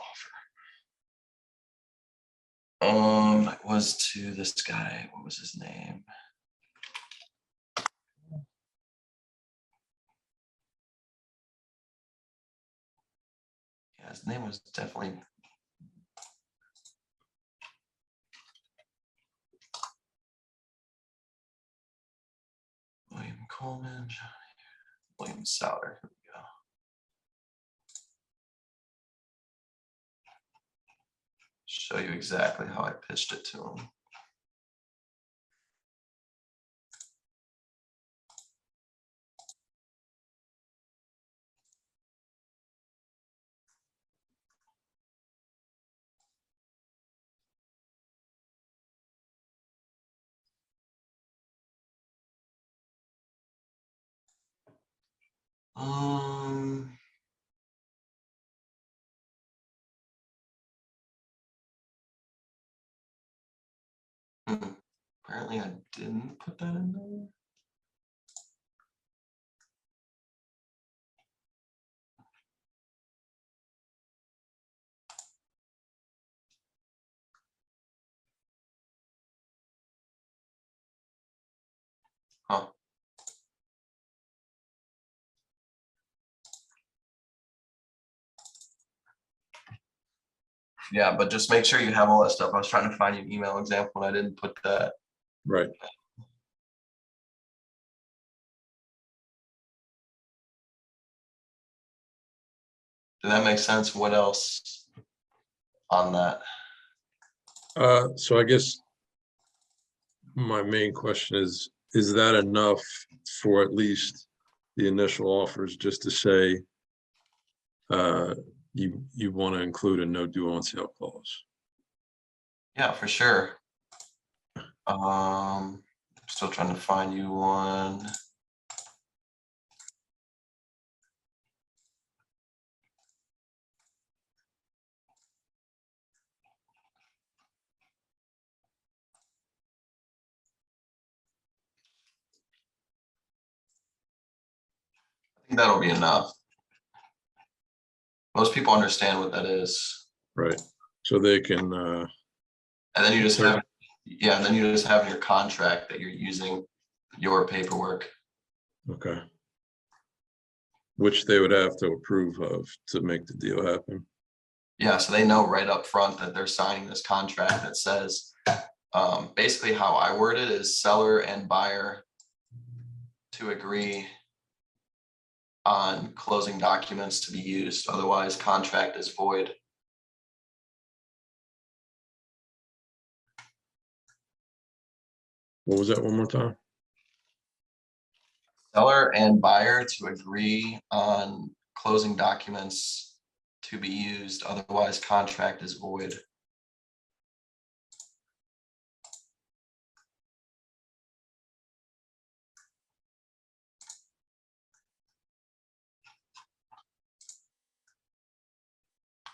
It was to this guy, what was his name? Yeah, his name was definitely. William Coleman, William Sauer. Here we go. Show you exactly how I pitched it to him. Apparently I didn't put that in there. Huh. Yeah, but just make sure you have all that stuff. I was trying to find you an email example and I didn't put that. Right. Did that make sense? What else on that? So I guess my main question is that enough for at least the initial offers, just to say you want to include a no due on sale clause? Yeah, for sure. I'm still trying to find you one. I think that'll be enough. Most people understand what that is. Right. So they can and then you just have, yeah, and then you just have your contract that you're using your paperwork. Okay. Which they would have to approve of to make the deal happen. Yeah, so they know right up front that they're signing this contract that says, basically how I word it is seller and buyer to agree on closing documents to be used, otherwise contract is void. What was that one more time? Seller and buyer to agree on closing documents to be used, otherwise contract is void.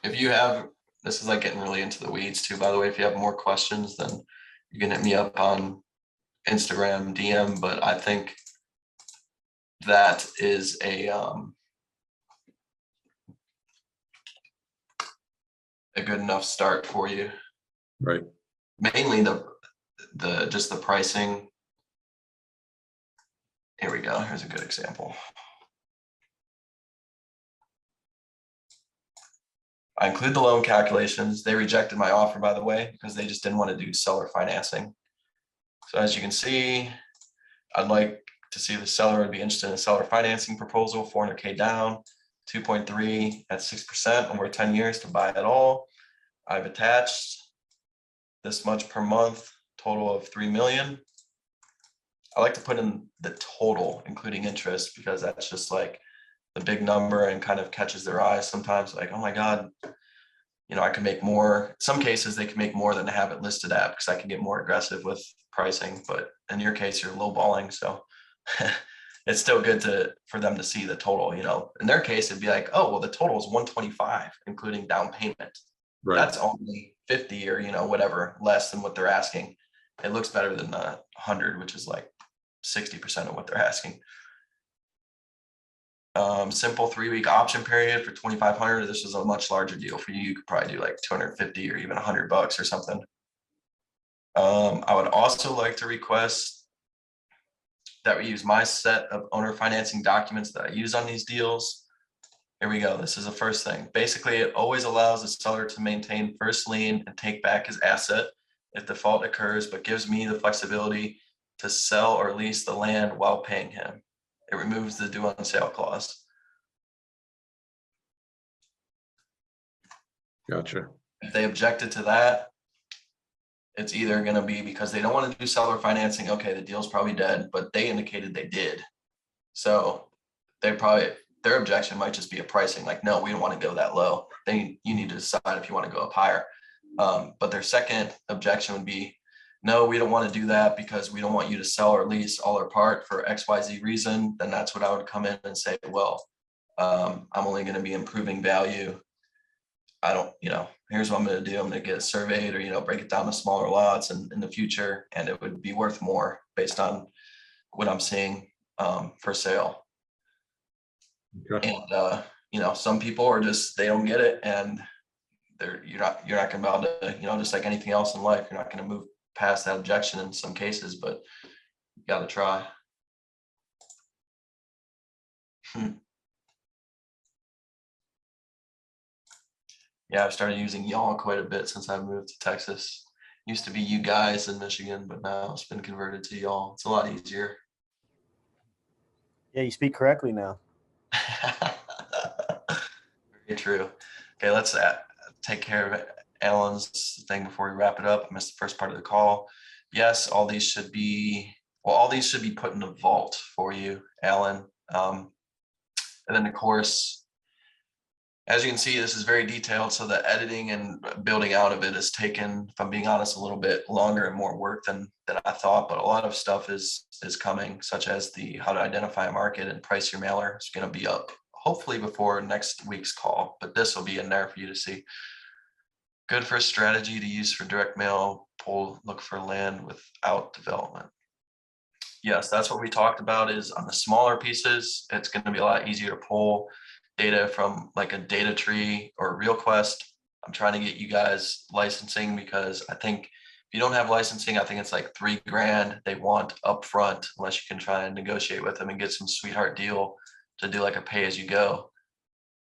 If you have, this is like getting really into the weeds too, by the way, if you have more questions, then you can hit me up on Instagram DM, but I think that is a good enough start for you. Right. Mainly just the pricing. Here we go. Here's a good example. I include the loan calculations. They rejected my offer, by the way, because they just didn't want to do seller financing. So as you can see, I'd like to see if the seller would be interested in a seller financing proposal, 400K down, 2.3 at 6% over 10 years to buy it all. I've attached this much per month, total of 3 million. I like to put in the total, including interest, because that's just like the big number and kind of catches their eyes sometimes, like, oh my God, I can make more. Some cases they can make more than I have it listed at, because I can get more aggressive with pricing, but in your case, you're lowballing. So it's still good for them to see the total. In their case, it'd be like, oh, well, the total is 125, including down payment. Right. That's only 50 or, whatever, less than what they're asking. It looks better than the 100, which is like 60% of what they're asking. Simple 3-week option period for 2,500. This is a much larger deal for you. You could probably do like 250 or even $100 or something. I would also like to request that we use my set of owner financing documents that I use on these deals. Here we go. This is the first thing. Basically, it always allows the seller to maintain first lien and take back his asset if default occurs, but gives me the flexibility to sell or lease the land while paying him. It removes the due on sale clause. Gotcha. If they objected to that, it's either going to be because they don't want to do seller financing. Okay, the deal's probably dead, but they indicated they did. So their objection might just be a pricing, like, no, we don't want to go that low. You need to decide if you want to go up higher. But their second objection would be, no, we don't want to do that because we don't want you to sell or lease all or part for XYZ reason. Then that's what I would come in and say, well, I'm only going to be improving value. I don't, here's what I'm going to do. I'm going to get it surveyed or, break it down to smaller lots and in the future, and it would be worth more based on what I'm seeing for sale. Okay. And, some people are just, they don't get it, and you're not going to be able to, just like anything else in life, you're not going to move past that objection in some cases, but you got to try. Yeah, I've started using y'all quite a bit since I moved to Texas. Used to be you guys in Michigan, but now it's been converted to y'all. It's a lot easier. Yeah, you speak correctly now. Very true. Okay, let's take care of Alan's thing before we wrap it up. I missed the first part of the call. Yes, all these should be put in a vault for you, Alan. And then of course, as you can see, this is very detailed. So the editing and building out of it has taken, if I'm being honest, a little bit longer and more work than I thought. But a lot of stuff is coming, such as the how to identify a market and price your mailer. It's going to be up hopefully before next week's call, but this will be in there for you to see. Good for a strategy to use for direct mail, look for land without development. Yes, that's what we talked about, is on the smaller pieces, it's going to be a lot easier to pull data from like a data tree or RealQuest. I'm trying to get you guys licensing, because I think if you don't have licensing, I think it's like $3,000 they want upfront, unless you can try and negotiate with them and get some sweetheart deal to do like a pay as you go.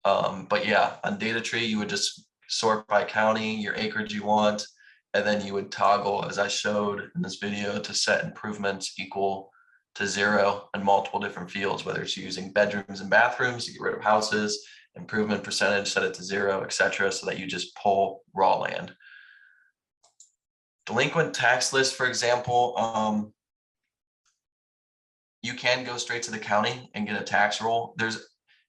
But yeah, on data tree, you would just sort by county, your acreage you want, and then you would toggle, as I showed in this video, to set improvements equal to 0 in multiple different fields, whether it's using bedrooms and bathrooms to get rid of houses, improvement percentage, set it to 0, etc., so that you just pull raw land. Delinquent tax list, for example, you can go straight to the county and get a tax roll.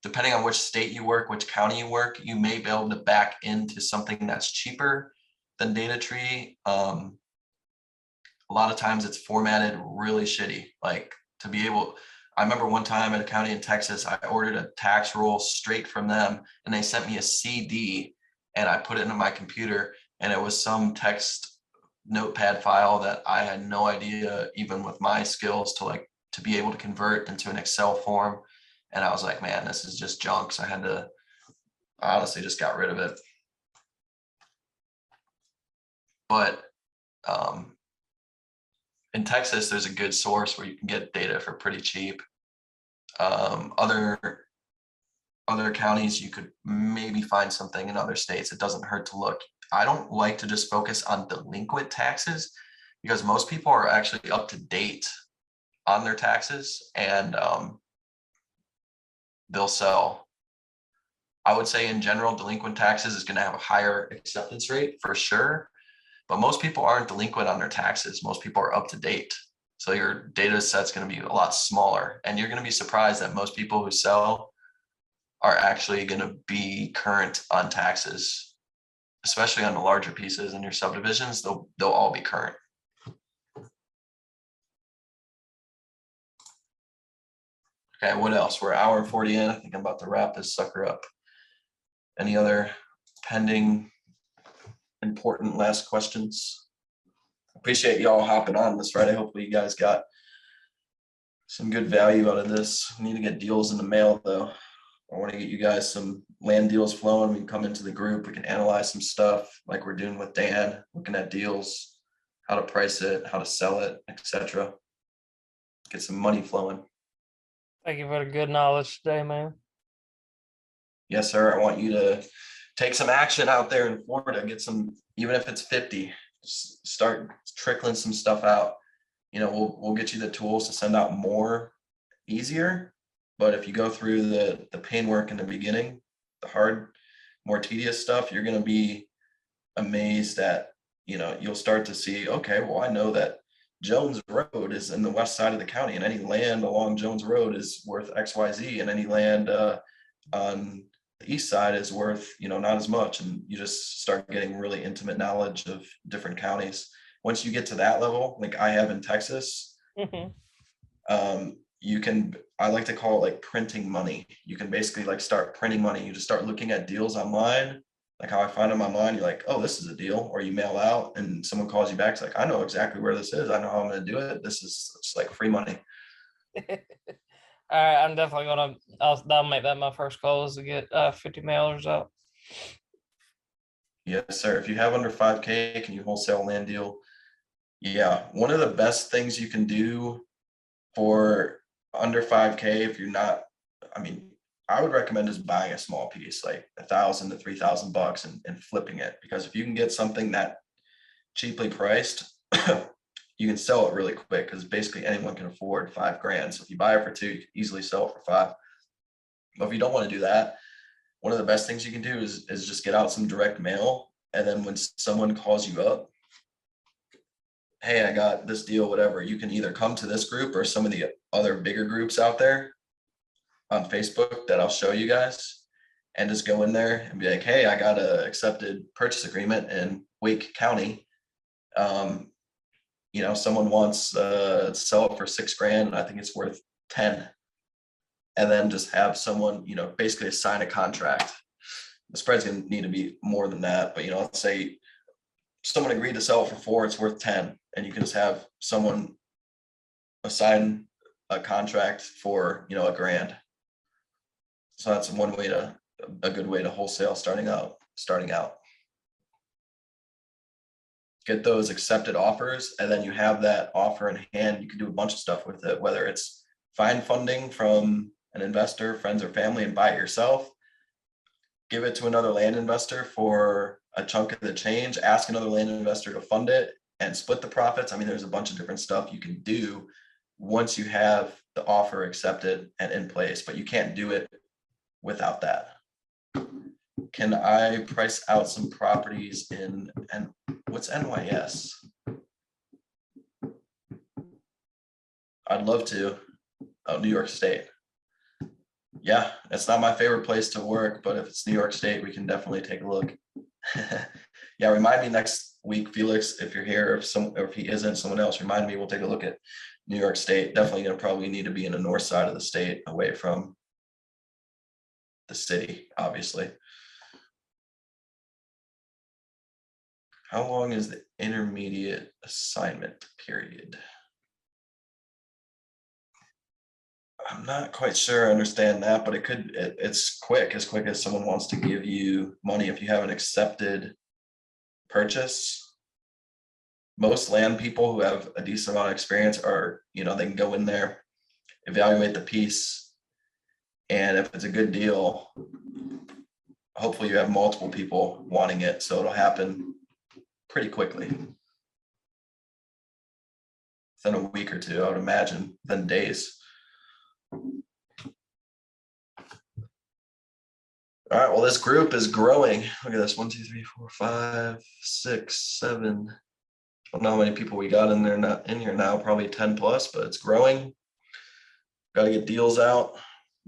Depending on which state you work, which county you work, you may be able to back into something that's cheaper than data tree. A lot of times it's formatted really shitty. Like, to be able, I remember one time at a county in Texas, I ordered a tax roll straight from them, and they sent me a CD, and I put it into my computer, and it was some text notepad file that I had no idea, even with my skills, to be able to convert into an Excel form. And I was like, man, this is just junk. So I honestly just got rid of it. But in Texas, there's a good source where you can get data for pretty cheap. Other counties, you could maybe find something in other states. It doesn't hurt to look. I don't like to just focus on delinquent taxes, because most people are actually up to date on their taxes, and they'll sell. I would say in general, delinquent taxes is going to have a higher acceptance rate for sure, but most people aren't delinquent on their taxes. Most people are up to date. So your data set's going to be a lot smaller, and you're going to be surprised that most people who sell are actually going to be current on taxes, especially on the larger pieces in your subdivisions. They'll all be current. Okay, what else? We're 1:40 in. I think I'm about to wrap this sucker up. Any other pending important last questions? Appreciate y'all hopping on this Friday. Hopefully you guys got some good value out of this. We need to get deals in the mail though. I want to get you guys some land deals flowing. We can come into the group. We can analyze some stuff like we're doing with Dan, looking at deals, how to price it, how to sell it, etc. Get some money flowing. Thank you for the good knowledge today, man. Yes, sir. I want you to take some action out there in Florida. Get some, even if it's 50, start trickling some stuff out. You know, we'll get you the tools to send out more easier. But if you go through the pain work in the beginning, the hard, more tedious stuff, you're going to be amazed at, you know, you'll start to see, okay, well, I know that Jones Road is in the west side of the county, and any land along Jones Road is worth XYZ, and any land on the east side is worth, you know, not as much. And you just start getting really intimate knowledge of different counties. Once you get to that level, like I have in Texas, you can, I like to call it like printing money. You can basically like start printing money. You just start looking at deals online, like how I find them online. You're like, oh, this is a deal. Or you mail out and someone calls you back. It's like, I know exactly where this is. I know how I'm going to do it. This is, it's like free money. All right, I'm definitely gonna. I'll make that my first goal is to get 50 mailers out. Yes, sir. If you have under 5K, can you wholesale land deal? Yeah, one of the best things you can do for under 5K, if you're not, I mean, I would recommend just buying a small piece, like $1,000 to $3,000 and flipping it. Because if you can get something that cheaply priced, you can sell it really quick, because basically anyone can afford $5,000. So if you buy it for 2, you can easily sell it for 5. But if you don't want to do that, one of the best things you can do is just get out some direct mail. And then when someone calls you up, hey, I got this deal, whatever, you can either come to this group or some of the other bigger groups out there on Facebook that I'll show you guys, and just go in there and be like, hey, I got a accepted purchase agreement in Wake County. You know, someone wants to sell it for $6,000 and I think it's worth 10. And then just have someone, you know, basically sign a contract. The spread's gonna need to be more than that, but you know, let's say someone agreed to sell it for 4, it's worth 10, and you can just have someone assign a contract for, you know, $1,000. So that's one way to, a good way to wholesale starting out. Get those accepted offers, and then you have that offer in hand. You can do a bunch of stuff with it, whether it's find funding from an investor, friends or family, and buy it yourself. Give it to another land investor for a chunk of the change, ask another land investor to fund it and split the profits. I mean, there's a bunch of different stuff you can do once you have the offer accepted and in place, but you can't do it without that. Can I price out some properties in, and what's NYS? I'd love to. Oh, New York State. Yeah, it's not my favorite place to work, but if it's New York State, we can definitely take a look. Yeah, remind me next week, Felix, if you're here, or if he isn't, someone else, remind me, we'll take a look at New York State. Definitely gonna probably need to be in the north side of the state, away from the city, obviously. How long is the intermediate assignment period? I'm not quite sure I understand that, but it's quick, as quick as someone wants to give you money if you have an accepted purchase. Most land people who have a decent amount of experience are, you know, they can go in there, evaluate the piece, and if it's a good deal, hopefully you have multiple people wanting it, so it'll happen pretty quickly. within a week or two, I would imagine, than days. All right, well, this group is growing. Look at this, 1, 2, 3, 4, 5, 6, 7. I don't know how many people we got in there, not in here now, probably 10 plus, but it's growing. Got to get deals out,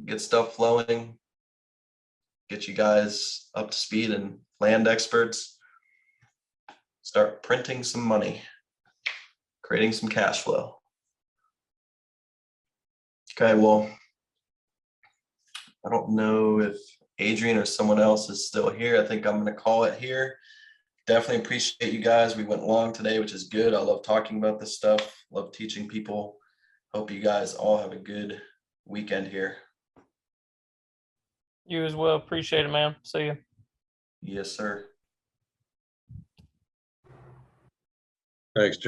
get stuff flowing, get you guys up to speed and land experts. Start printing some money, creating some cash flow. Okay, well, I don't know if Adrian or someone else is still here. I think I'm going to call it here. Definitely appreciate you guys. We went long today, which is good. I love talking about this stuff. Love teaching people. Hope you guys all have a good weekend here. You as well. Appreciate it, man. See you. Yes, sir. Thanks, John.